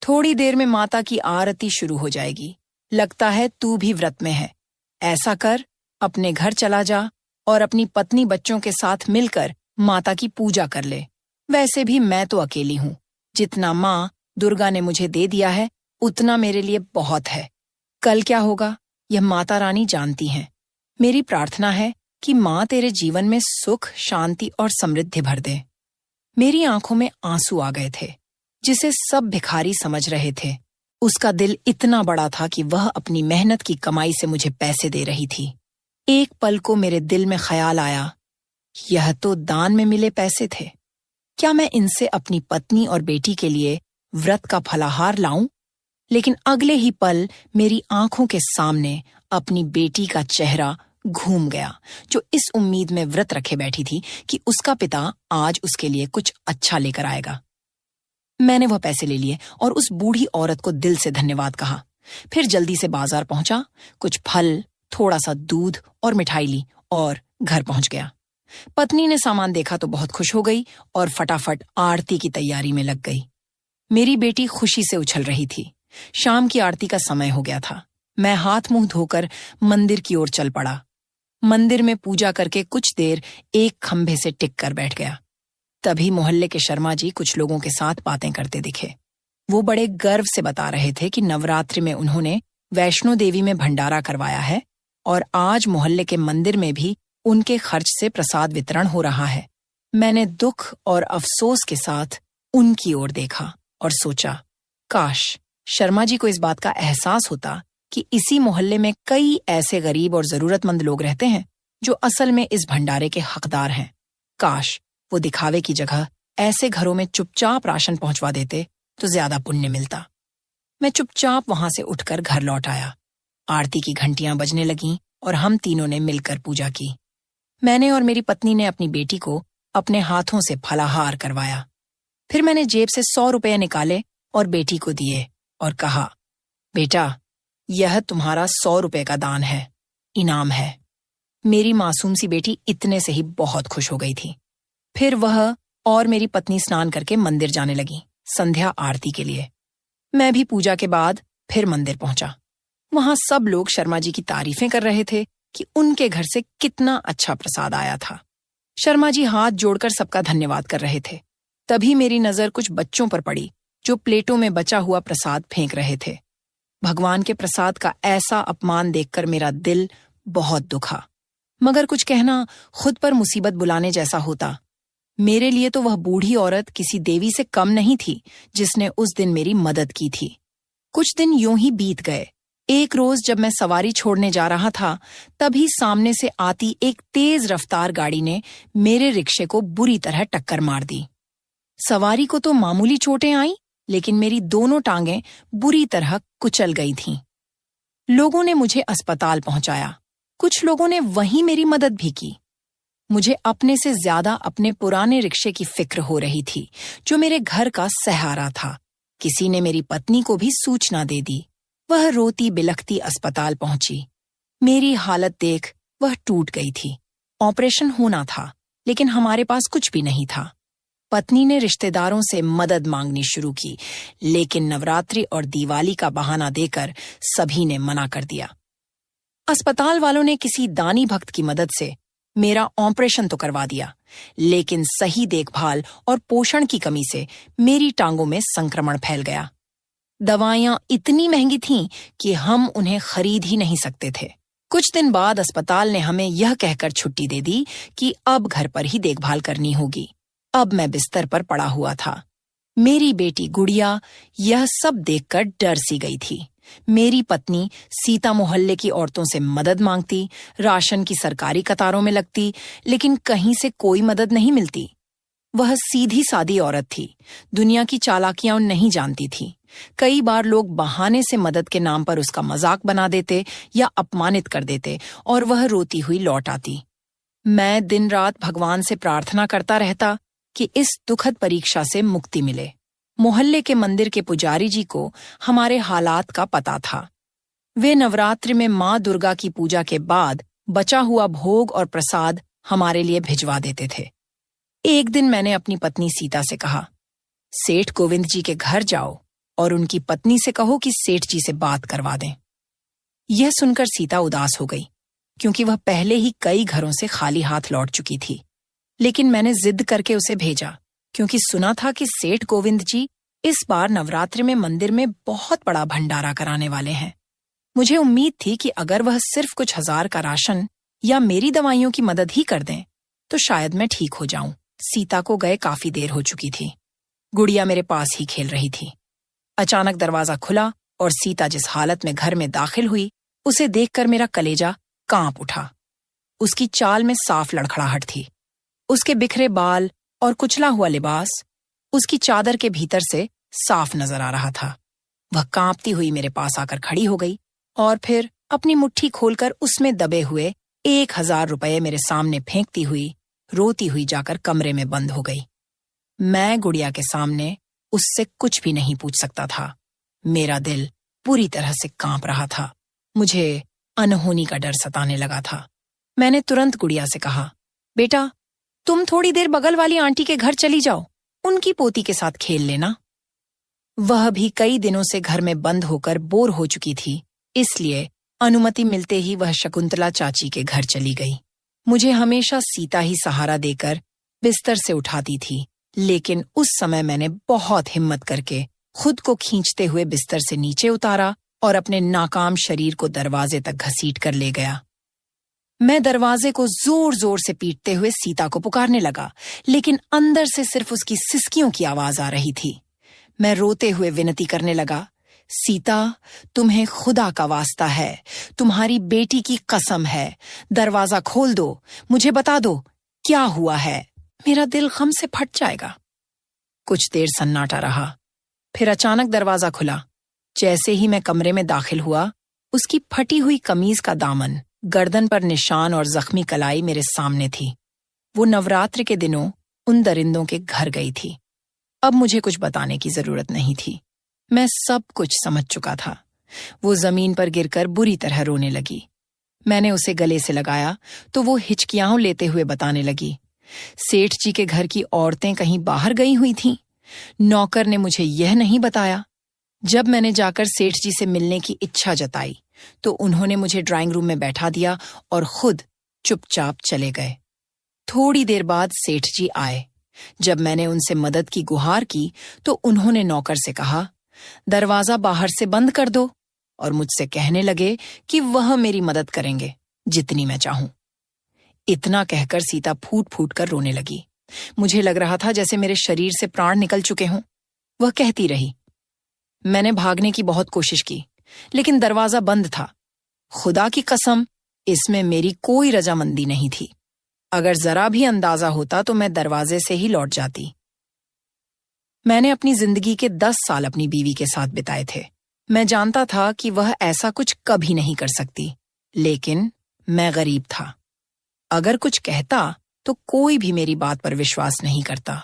थोड़ी देर में माता की आरती शुरू हो जाएगी। लगता है तू भी व्रत में है। ऐसा कर, अपने घर चला जा और अपनी पत्नी बच्चों के साथ मिलकर माता की पूजा कर ले। वैसे भी मैं तो अकेली हूं। जितना माँ दुर्गा ने मुझे दे दिया है उतना मेरे लिए बहुत है। कल क्या होगा यह माता रानी जानती हैं। मेरी प्रार्थना है कि माँ तेरे जीवन में सुख, शांति और समृद्धि भर दे। मेरी आंखों में आंसू आ गए थे। जिसे सब भिखारी समझ रहे थे, उसका दिल इतना बड़ा था कि वह अपनी मेहनत की कमाई से मुझे पैसे दे रही थी। एक पल को मेरे दिल में ख्याल आया, यह तो दान में मिले पैसे थे। क्या मैं इनसे अपनी पत्नी और बेटी के लिए व्रत का फलाहार लाऊं? लेकिन अगले ही पल मेरी आंखों के सामने अपनी बेटी का चेहरा घूम गया, जो इस उम्मीद में व्रत रखे बैठी थी कि उसका पिता आज उसके लिए कुछ अच्छा लेकर आएगा। मैंने वह पैसे ले लिए और उस बूढ़ी औरत को दिल से धन्यवाद कहा। फिर जल्दी से बाजार पहुंचा, कुछ फल, थोड़ा सा दूध और मिठाई ली और घर पहुंच गया। पत्नी ने सामान देखा तो बहुत खुश हो गई और फटाफट आरती की तैयारी में लग गई। मेरी बेटी खुशी से उछल रही थी। शाम की आरती का समय हो गया था। मैं हाथ मुंह धोकर मंदिर की ओर चल पड़ा। मंदिर में पूजा करके कुछ देर एक खंभे से टिक कर बैठ गया। तभी मोहल्ले के शर्मा जी कुछ लोगों के साथ बातें करते दिखे। वो बड़े गर्व से बता रहे थे कि नवरात्रि में उन्होंने वैष्णो देवी में भंडारा करवाया है और आज मोहल्ले के मंदिर में भी उनके खर्च से प्रसाद वितरण हो रहा है। मैंने दुख और अफसोस के साथ उनकी ओर देखा और सोचा, काश शर्मा जी को इस बात का एहसास होता कि इसी मोहल्ले में कई ऐसे गरीब और जरूरतमंद लोग रहते हैं जो असल में इस भंडारे के हकदार हैं। काश वो दिखावे की जगह ऐसे घरों में चुपचाप राशन पहुंचवा देते तो ज्यादा पुण्य मिलता। मैं चुपचाप वहां से उठकर घर लौट आया। आरती की घंटियां बजने लगीं और हम तीनों ने मिलकर पूजा की। मैंने और मेरी पत्नी ने अपनी बेटी को अपने हाथों से फलाहार करवाया। फिर मैंने जेब से 100 रुपये निकाले और बेटी को दिए और कहा, बेटा, यह तुम्हारा 100 रुपये का दान है, इनाम है। मेरी मासूम सी बेटी इतने से ही बहुत खुश हो गई थी। फिर वह और मेरी पत्नी स्नान करके मंदिर जाने लगी संध्या आरती के लिए। मैं भी पूजा के बाद फिर मंदिर पहुंचा। वहां सब लोग शर्मा जी की तारीफें कर रहे थे कि उनके घर से कितना अच्छा प्रसाद आया था। शर्मा जी हाथ जोड़कर सबका धन्यवाद कर रहे थे। तभी मेरी नजर कुछ बच्चों पर पड़ी जो प्लेटों में बचा हुआ प्रसाद फेंक रहे थे। भगवान के प्रसाद का ऐसा अपमान देखकर मेरा दिल बहुत दुखा, मगर कुछ कहना खुद पर मुसीबत बुलाने जैसा होता। मेरे लिए तो वह बूढ़ी औरत किसी देवी से कम नहीं थी जिसने उस दिन मेरी मदद की थी। कुछ दिन यूं ही बीत गए। एक रोज जब मैं सवारी छोड़ने जा रहा था, तभी सामने से आती एक तेज रफ्तार गाड़ी ने मेरे रिक्शे को बुरी तरह टक्कर मार दी। सवारी को तो मामूली चोटें आईं, लेकिन मेरी दोनों टांगें बुरी तरह कुचल गई थीं। लोगों ने मुझे अस्पताल पहुंचाया। कुछ लोगों ने वहीं मेरी मदद भी की। मुझे अपने से ज्यादा अपने पुराने रिक्शे की फिक्र हो रही थी जो मेरे घर का सहारा था। किसी ने मेरी पत्नी को भी सूचना दे दी। वह रोती बिलखती अस्पताल पहुंची। मेरी हालत देख वह टूट गई थी। ऑपरेशन होना था, लेकिन हमारे पास कुछ भी नहीं था। पत्नी ने रिश्तेदारों से मदद मांगनी शुरू की, लेकिन नवरात्रि और दिवाली का बहाना देकर सभी ने मना कर दिया। अस्पताल वालों ने किसी दानी भक्त की मदद से मेरा ऑपरेशन तो करवा दिया, लेकिन सही देखभाल और पोषण की कमी से मेरी टांगों में संक्रमण फैल गया। दवाइयां इतनी महंगी थीं कि हम उन्हें खरीद ही नहीं सकते थे। कुछ दिन बाद अस्पताल ने हमें यह कहकर छुट्टी दे दी कि अब घर पर ही देखभाल करनी होगी। अब मैं बिस्तर पर पड़ा हुआ था। मेरी बेटी गुड़िया यह सब देखकर डर सी गई थी। मेरी पत्नी सीता मोहल्ले की औरतों से मदद मांगती, राशन की सरकारी कतारों में लगती, लेकिन कहीं से कोई मदद नहीं मिलती। वह सीधी सादी औरत थी, दुनिया की चालाकियां नहीं जानती थी। कई बार लोग बहाने से मदद के नाम पर उसका मजाक बना देते या अपमानित कर देते और वह रोती हुई लौट आती। मैं दिन रात भगवान से प्रार्थना करता रहता कि इस दुखद परीक्षा से मुक्ति मिले। मोहल्ले के मंदिर के पुजारी जी को हमारे हालात का पता था। वे नवरात्रि में माँ दुर्गा की पूजा के बाद बचा हुआ भोग और प्रसाद हमारे लिए भिजवा देते थे। एक दिन मैंने अपनी पत्नी सीता से कहा, सेठ गोविंद जी के घर जाओ और उनकी पत्नी से कहो कि सेठ जी से बात करवा दें। यह सुनकर सीता उदास हो गई, क्योंकि वह पहले ही कई घरों से खाली हाथ लौट चुकी थी। लेकिन मैंने जिद करके उसे भेजा, क्योंकि सुना था कि सेठ गोविंद जी इस बार नवरात्रि में मंदिर में बहुत बड़ा भंडारा कराने वाले हैं। मुझे उम्मीद थी कि अगर वह सिर्फ कुछ हजार का राशन या मेरी दवाइयों की मदद ही कर दें तो शायद मैं ठीक हो जाऊं। सीता को गए काफी देर हो चुकी थी। गुड़िया मेरे पास ही खेल रही थी। अचानक दरवाजा खुला और सीता जिस हालत में घर में दाखिल हुई, उसे देखकर मेरा कलेजा कांप उठा। उसकी चाल में साफ लड़खड़ाहट थी। उसके बिखरे बाल और कुचला हुआ लिबास उसकी चादर के भीतर से साफ नजर आ रहा था। वह कांपती हुई मेरे पास आकर खड़ी हो गई और फिर अपनी मुट्ठी खोलकर उसमें दबे हुए 1000 रुपये मेरे सामने फेंकती हुई रोती हुई जाकर कमरे में बंद हो गई। मैं गुड़िया के सामने उससे कुछ भी नहीं पूछ सकता था। मेरा दिल पूरी तरह से कांप रहा था। मुझे अनहोनी का डर सताने लगा था। मैंने तुरंत गुड़िया से कहा, बेटा, तुम थोड़ी देर बगल वाली आंटी के घर चली जाओ, उनकी पोती के साथ खेल लेना। वह भी कई दिनों से घर में बंद होकर बोर हो चुकी थी, इसलिए अनुमति मिलते ही वह शकुंतला चाची के घर चली गई। मुझे हमेशा सीता ही सहारा देकर बिस्तर से उठाती थी, लेकिन उस समय मैंने बहुत हिम्मत करके खुद को खींचते हुए बिस्तर से नीचे उतारा और अपने नाकाम शरीर को दरवाजे तक घसीट कर ले गया। मैं दरवाजे को जोर जोर से पीटते हुए सीता को पुकारने लगा, लेकिन अंदर से सिर्फ उसकी सिसकियों की आवाज आ रही थी। मैं रोते हुए विनती करने लगा, सीता, तुम्हें खुदा का वास्ता है, तुम्हारी बेटी की कसम है, दरवाजा खोल दो, मुझे बता दो क्या हुआ है, मेरा दिल गम से फट जाएगा। कुछ देर सन्नाटा रहा, फिर अचानक दरवाजा खुला। जैसे ही मैं कमरे में दाखिल हुआ, उसकी फटी हुई कमीज का दामन, गर्दन पर निशान और जख्मी कलाई मेरे सामने थी। वो नवरात्र के दिनों उन दरिंदों के घर गई थी। अब मुझे कुछ बताने की जरूरत नहीं थी, मैं सब कुछ समझ चुका था। वो जमीन पर गिरकर बुरी तरह रोने लगी। मैंने उसे गले से लगाया तो वो हिचकियां लेते हुए बताने लगी, सेठ जी के घर की औरतें कहीं बाहर गई हुई थीं। नौकर ने मुझे यह नहीं बताया। जब मैंने जाकर सेठ जी से मिलने की इच्छा जताई तो उन्होंने मुझे ड्राइंग रूम में बैठा दिया और खुद चुपचाप चले गए। थोड़ी देर बाद सेठ जी आए। जब मैंने उनसे मदद की गुहार की तो उन्होंने नौकर से कहा, दरवाजा बाहर से बंद कर दो, और मुझसे कहने लगे कि वह मेरी मदद करेंगे जितनी मैं चाहूं। इतना कहकर सीता फूट फूट कर रोने लगी। मुझे लग रहा था जैसे मेरे शरीर से प्राण निकल चुके हों। वह कहती रही, मैंने भागने की बहुत कोशिश की, लेकिन दरवाजा बंद था। खुदा की कसम, इसमें मेरी कोई रजामंदी नहीं थी। अगर जरा भी अंदाजा होता तो मैं दरवाजे से ही लौट जाती। मैंने अपनी जिंदगी के 10 साल अपनी बीवी के साथ बिताए थे। मैं जानता था कि वह ऐसा कुछ कभी नहीं कर सकती, लेकिन मैं गरीब था। अगर कुछ कहता तो कोई भी मेरी बात पर विश्वास नहीं करता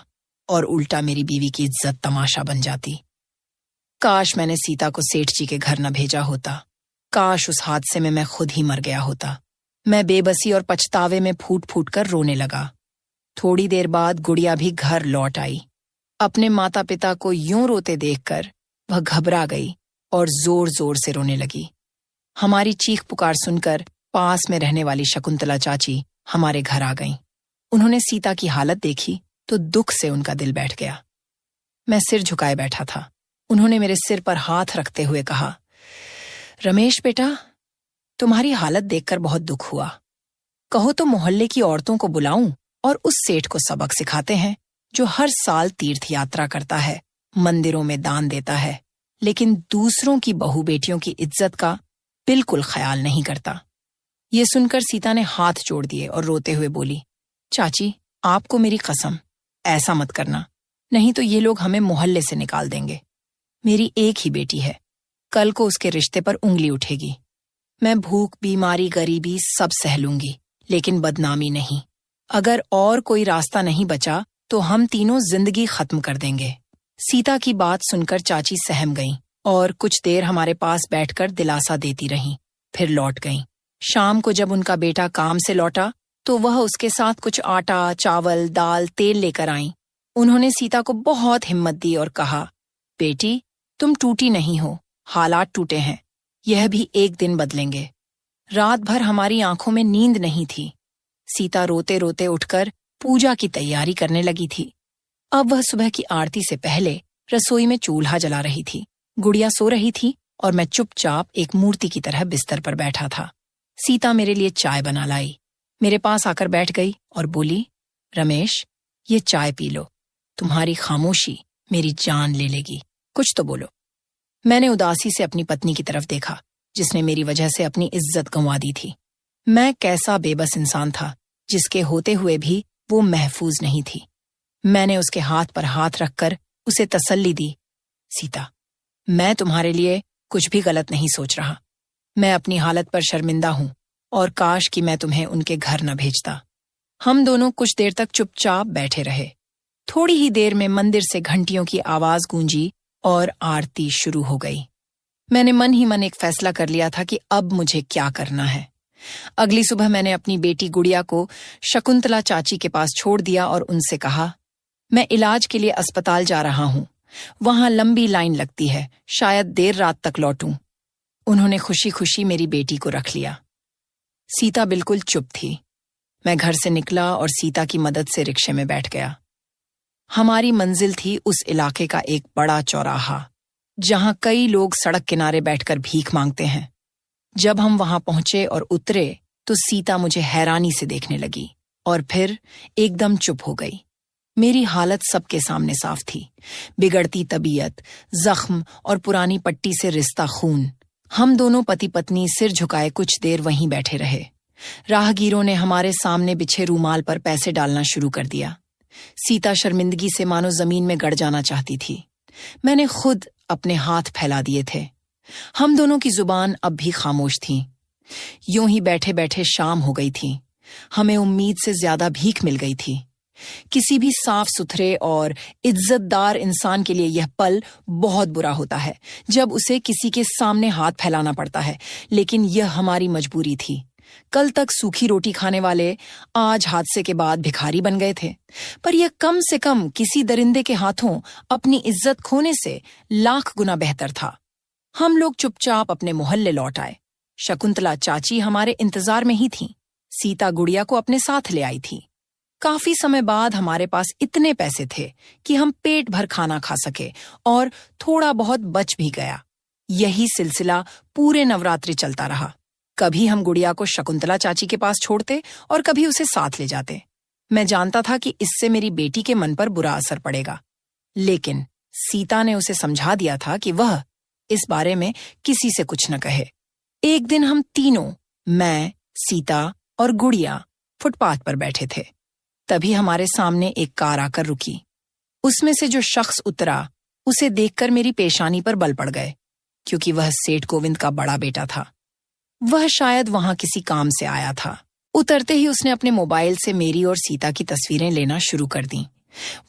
और उल्टा मेरी बीवी की इज्जत तमाशा बन जाती। काश मैंने सीता को सेठ जी के घर न भेजा होता। काश उस हादसे में मैं खुद ही मर गया होता। मैं बेबसी और पछतावे में फूट फूट कर रोने लगा। थोड़ी देर बाद गुड़िया भी घर लौट आई। अपने माता पिता को यूं रोते देखकर वह घबरा गई और जोर जोर से रोने लगी। हमारी चीख पुकार सुनकर पास में रहने वाली शकुंतला चाची हमारे घर आ गईं। उन्होंने सीता की हालत देखी तो दुख से उनका दिल बैठ गया। मैं सिर झुकाए बैठा था। उन्होंने मेरे सिर पर हाथ रखते हुए कहा, रमेश बेटा, तुम्हारी हालत देखकर बहुत दुख हुआ। कहो तो मोहल्ले की औरतों को बुलाऊं और उस सेठ को सबक सिखाते हैं जो हर साल तीर्थ यात्रा करता है, मंदिरों में दान देता है, लेकिन दूसरों की बहू बेटियों की इज्जत का बिल्कुल ख्याल नहीं करता। ये सुनकर सीता ने हाथ जोड़ दिए और रोते हुए बोली, चाची, आपको मेरी कसम, ऐसा मत करना, नहीं तो ये लोग हमें मोहल्ले से निकाल देंगे। मेरी एक ही बेटी है, कल को उसके रिश्ते पर उंगली उठेगी। मैं भूख, बीमारी, गरीबी सब सह लूंगी, लेकिन बदनामी नहीं। अगर और कोई रास्ता नहीं बचा तो हम तीनों जिंदगी खत्म कर देंगे। सीता की बात सुनकर चाची सहम गईं और कुछ देर हमारे पास बैठकर दिलासा देती रहीं, फिर लौट गईं। शाम को जब उनका बेटा काम से लौटा तो वह उसके साथ कुछ आटा, चावल, दाल, तेल लेकर आईं। उन्होंने सीता को बहुत हिम्मत दी और कहा, बेटी, तुम टूटी नहीं हो, हालात टूटे हैं, यह भी एक दिन बदलेंगे। रात भर हमारी आंखों में नींद नहीं थी। सीता रोते रोते उठकर पूजा की तैयारी करने लगी थी। अब वह सुबह की आरती से पहले रसोई में चूल्हा जला रही थी। गुड़िया सो रही थी और मैं चुपचाप एक मूर्ति की तरह बिस्तर पर बैठा था। सीता मेरे लिए चाय बना लाई, मेरे पास आकर बैठ गई और बोली, रमेश, ये चाय पी लो, तुम्हारी खामोशी मेरी जान ले लेगी, कुछ तो बोलो। मैंने उदासी से अपनी पत्नी की तरफ देखा, जिसने मेरी वजह से अपनी इज्जत गंवा दी थी। मैं कैसा बेबस इंसान था, जिसके होते हुए भी वो महफूज नहीं थी। मैंने उसके हाथ पर हाथ रखकर उसे तसल्ली दी, सीता, मैं तुम्हारे लिए कुछ भी गलत नहीं सोच रहा। मैं अपनी हालत पर शर्मिंदा हूं और काश कि मैं तुम्हें उनके घर न भेजता। हम दोनों कुछ देर तक चुपचाप बैठे रहे। थोड़ी ही देर में मंदिर से घंटियों की आवाज गूंजी और आरती शुरू हो गई। मैंने मन ही मन एक फैसला कर लिया था कि अब मुझे क्या करना है। अगली सुबह मैंने अपनी बेटी गुड़िया को शकुंतला चाची के पास छोड़ दिया और उनसे कहा, मैं इलाज के लिए अस्पताल जा रहा हूं, वहां लंबी लाइन लगती है, शायद देर रात तक लौटूं। उन्होंने खुशी खुशी मेरी बेटी को रख लिया। सीता बिल्कुल चुप थी। मैं घर से निकला और सीता की मदद से रिक्शे में बैठ गया। हमारी मंजिल थी उस इलाके का एक बड़ा चौराहा, जहां कई लोग सड़क किनारे बैठकर भीख मांगते हैं। जब हम वहां पहुंचे और उतरे तो सीता मुझे हैरानी से देखने लगी और फिर एकदम चुप हो गई। मेरी हालत सबके सामने साफ थी। बिगड़ती तबीयत, जख्म और पुरानी पट्टी से रिश्ता खून। हम दोनों पति पत्नी सिर झुकाए कुछ देर वहीं बैठे रहे। राहगीरों ने हमारे सामने बिछे रूमाल पर पैसे डालना शुरू कर दिया। सीता शर्मिंदगी से मानो जमीन में गड़ जाना चाहती थी। मैंने खुद अपने हाथ फैला दिए थे। हम दोनों की जुबान अब भी खामोश थी। यूं ही बैठे बैठे शाम हो गई थी। हमें उम्मीद से ज्यादा भीख मिल गई थी। किसी भी साफ सुथरे और इज्जतदार इंसान के लिए यह पल बहुत बुरा होता है जब उसे किसी के सामने हाथ फैलाना पड़ता है, लेकिन यह हमारी मजबूरी थी। कल तक सूखी रोटी खाने वाले आज हादसे के बाद भिखारी बन गए थे, पर यह कम से कम किसी दरिंदे के हाथों अपनी इज्जत खोने से लाख गुना बेहतर था। हम लोग चुपचाप अपने मोहल्ले लौट आए। शकुंतला चाची हमारे इंतजार में ही थी। सीता गुड़िया को अपने साथ ले आई थी। काफी समय बाद हमारे पास इतने पैसे थे कि हम पेट भर खाना खा सके और थोड़ा बहुत बच भी गया। यही सिलसिला पूरे नवरात्रि चलता रहा। कभी हम गुड़िया को शकुंतला चाची के पास छोड़ते और कभी उसे साथ ले जाते। मैं जानता था कि इससे मेरी बेटी के मन पर बुरा असर पड़ेगा, लेकिन सीता ने उसे समझा दिया था कि वह इस बारे में किसी से कुछ न कहे। एक दिन हम तीनों, मैं, सीता और गुड़िया, फुटपाथ पर बैठे थे। तभी हमारे सामने एक कार आकर रुकी। उसमें से जो शख्स उतरा उसे देखकर मेरी पेशानी पर बल पड़ गए, क्योंकि वह सेठ गोविंद का बड़ा बेटा था। वह शायद वहां किसी काम से आया था। उतरते ही उसने अपने मोबाइल से मेरी और सीता की तस्वीरें लेना शुरू कर दी।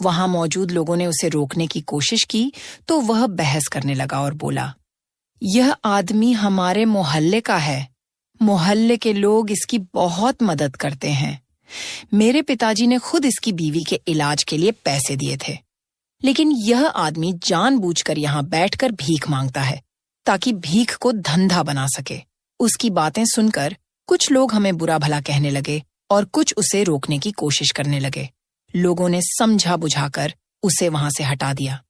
वहां मौजूद लोगों ने उसे रोकने की कोशिश की तो वह बहस करने लगा और बोला, यह आदमी हमारे मोहल्ले का है। मोहल्ले के लोग इसकी बहुत मदद करते हैं। मेरे पिताजी ने खुद इसकी बीवी के इलाज के लिए पैसे दिए थे, लेकिन यह आदमी जानबूझकर यहाँ बैठकर भीख मांगता है ताकि भीख को धंधा बना सके। उसकी बातें सुनकर कुछ लोग हमें बुरा भला कहने लगे और कुछ उसे रोकने की कोशिश करने लगे। लोगों ने समझा बुझाकर उसे वहां से हटा दिया।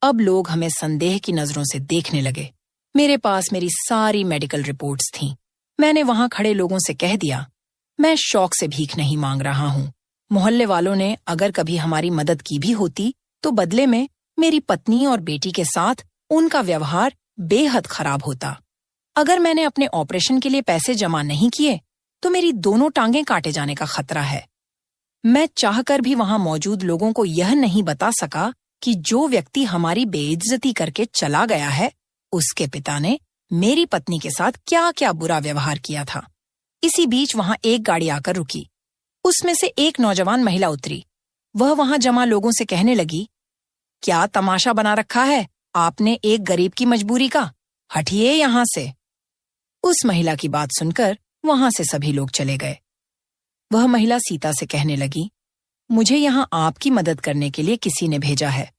अब लोग हमें संदेह की नजरों से देखने लगे। मेरे पास मेरी सारी मेडिकल रिपोर्ट्स थीं। मैंने वहां खड़े लोगों से कह दिया, मैं शौक से भीख नहीं मांग रहा हूं। मोहल्ले वालों ने अगर कभी हमारी मदद की भी होती तो बदले में मेरी पत्नी और बेटी के साथ उनका व्यवहार बेहद खराब होता। अगर मैंने अपने ऑपरेशन के लिए पैसे जमा नहीं किए तो मेरी दोनों टांगें काटे जाने का खतरा है। मैं चाहकर भी वहां मौजूद लोगों को यह नहीं बता सका कि जो व्यक्ति हमारी बेइज्जती करके चला गया है, उसके पिता ने मेरी पत्नी के साथ क्या क्या बुरा व्यवहार किया था। इसी बीच वहां एक गाड़ी आकर रुकी। उसमें से एक नौजवान महिला उतरी। वह वहां जमा लोगों से कहने लगी, क्या तमाशा बना रखा है आपने एक गरीब की मजबूरी का? हटिए यहां से। उस महिला की बात सुनकर वहां से सभी लोग चले गए। वह महिला सीता से कहने लगी, मुझे यहां आपकी मदद करने के लिए किसी ने भेजा है।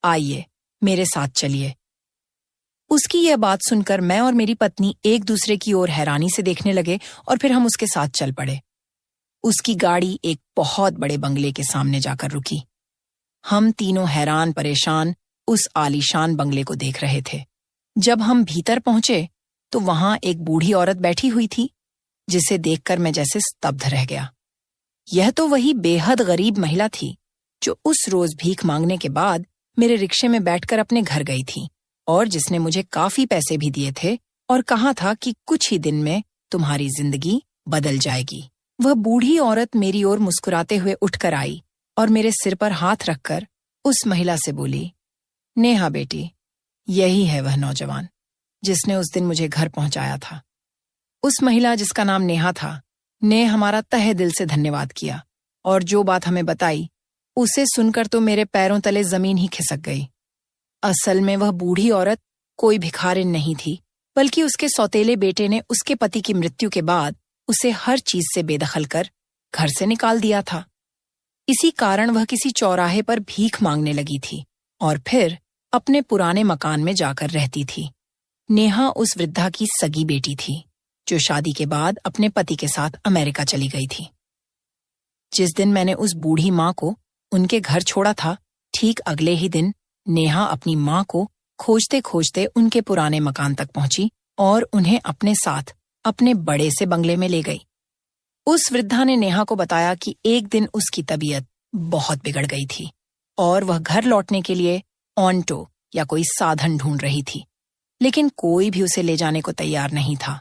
आइए, मेरे साथ चलिए। उसकी यह बात सुनकर मैं और मेरी पत्नी एक दूसरे की ओर हैरानी से देखने लगे और फिर हम उसके साथ चल पड़े। उसकी गाड़ी एक बहुत बड़े बंगले के सामने जाकर रुकी। हम तीनों हैरान परेशान उस आलीशान बंगले को देख रहे थे। जब हम भीतर पहुंचे तो वहां एक बूढ़ी औरत बैठी हुई थी, जिसे देखकर मैं जैसे स्तब्ध रह गया। यह तो वही बेहद गरीब महिला थी जो उस रोज भीख मांगने के बाद मेरे रिक्शे में बैठकर अपने घर गई थी और जिसने मुझे काफी पैसे भी दिए थे और कहा था कि कुछ ही दिन में तुम्हारी जिंदगी बदल जाएगी। वह बूढ़ी औरत मेरी ओर मुस्कुराते हुए उठकर आई और मेरे सिर पर हाथ रखकर उस महिला से बोली, नेहा बेटी, यही है वह नौजवान जिसने उस दिन मुझे घर पहुंचाया था। उस महिला, जिसका नाम नेहा था, ने हमारा तहे दिल से धन्यवाद किया और जो बात हमें बताई उसे सुनकर तो मेरे पैरों तले जमीन ही खिसक गई। असल में वह बूढ़ी औरत कोई भिखारिन नहीं थी, बल्कि उसके सौतेले बेटे ने उसके पति की मृत्यु के बाद उसे हर चीज से बेदखल कर घर से निकाल दिया था। इसी कारण वह किसी चौराहे पर भीख मांगने लगी थी और फिर अपने पुराने मकान में जाकर रहती थी। नेहा उस वृद्धा की सगी बेटी थी जो शादी के बाद अपने पति के साथ अमेरिका चली गई थी। जिस दिन मैंने उस बूढ़ी माँ को उनके घर छोड़ा था, ठीक अगले ही दिन नेहा अपनी माँ को खोजते खोजते उनके पुराने मकान तक पहुंची और उन्हें अपने साथ अपने बड़े से बंगले में ले गई। उस वृद्धा ने नेहा को बताया कि एक दिन उसकी तबीयत बहुत बिगड़ गई थी और वह घर लौटने के लिए ऑन्टो या कोई साधन ढूंढ रही थी, लेकिन कोई भी उसे ले जाने को तैयार नहीं था।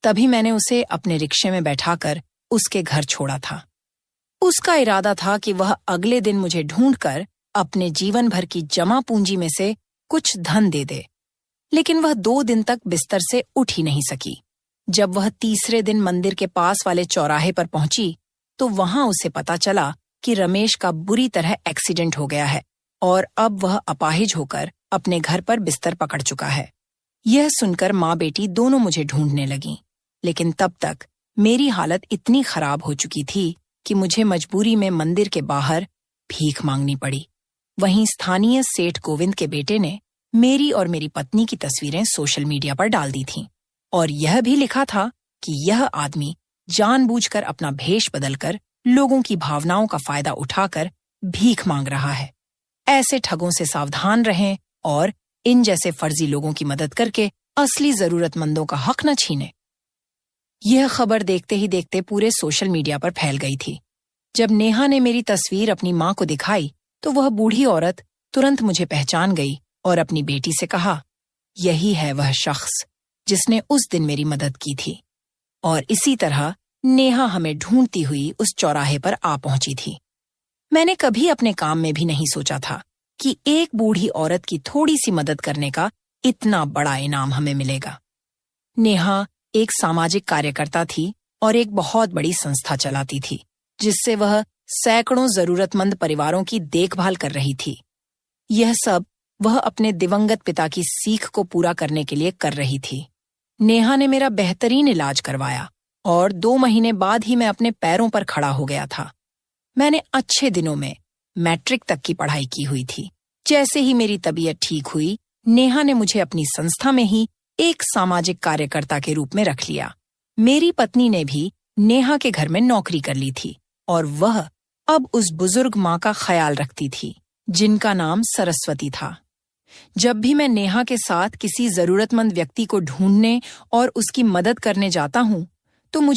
तभी मैंने उसे अपने रिक्शे में बैठाकर उसके घर छोड़ा था। उसका इरादा था कि वह अगले दिन मुझे ढूंढकर अपने जीवन भर की जमा पूंजी में से कुछ धन दे दे, लेकिन वह 2 दिन तक बिस्तर से उठ ही नहीं सकी। जब वह तीसरे दिन मंदिर के पास वाले चौराहे पर पहुंची तो वहां उसे पता चला कि रमेश का बुरी तरह एक्सीडेंट हो गया है और अब वह अपाहिज होकर अपने घर पर बिस्तर पकड़ चुका है। यह सुनकर माँ बेटी दोनों मुझे ढूंढने लगीं, लेकिन तब तक मेरी हालत इतनी खराब हो चुकी थी कि मुझे मजबूरी में मंदिर के बाहर भीख मांगनी पड़ी। वहीं स्थानीय सेठ गोविंद के बेटे ने मेरी और मेरी पत्नी की तस्वीरें सोशल मीडिया पर डाल दी थीं और यह भी लिखा था कि यह आदमी जानबूझकर अपना भेष बदलकर लोगों की भावनाओं का फायदा उठाकर भीख मांग रहा है। ऐसे ठगों से सावधान रहें और इन जैसे फर्जी लोगों की मदद करके असली जरूरतमंदों का हक न छीनें। यह खबर देखते ही देखते पूरे सोशल मीडिया पर फैल गई थी। जब नेहा ने मेरी तस्वीर अपनी माँ को दिखाई तो वह बूढ़ी औरत तुरंत मुझे पहचान गई और अपनी बेटी से कहा, यही है वह शख्स जिसने उस दिन मेरी मदद की थी। और इसी तरह नेहा हमें ढूंढती हुई उस चौराहे पर आ पहुंची थी। मैंने कभी अपने काम में भी नहीं सोचा था कि एक बूढ़ी औरत की थोड़ी सी मदद करने का इतना बड़ा इनाम हमें मिलेगा। नेहा एक सामाजिक कार्यकर्ता थी और एक बहुत बड़ी संस्था चलाती थी, जिससे वह सैकड़ों जरूरतमंद परिवारों की देखभाल कर रही थी। यह सब वह अपने दिवंगत पिता की सीख को पूरा करने के लिए कर रही थी। नेहा ने मेरा बेहतरीन इलाज करवाया और 2 महीने बाद ही मैं अपने पैरों पर खड़ा हो गया था। मैंने अच्छे दिनों में मैट्रिक तक की पढ़ाई की हुई थी। जैसे ही मेरी तबीयत ठीक हुई, नेहा ने मुझे अपनी संस्था में ही एक सामाजिक कार्यकर्ता के रूप में रख लिया। मेरी पत्नी ने भी नेहा के घर में नौकरी कर ली थी और वह अब उस बुजुर्ग माँ का ख्याल रखती थी, जिनका नाम सरस्वती था। जब भी मैं नेहा के साथ किसी जरूरतमंद व्यक्ति को ढूंढने और उसकी मदद करने जाता हूँ तो मुझे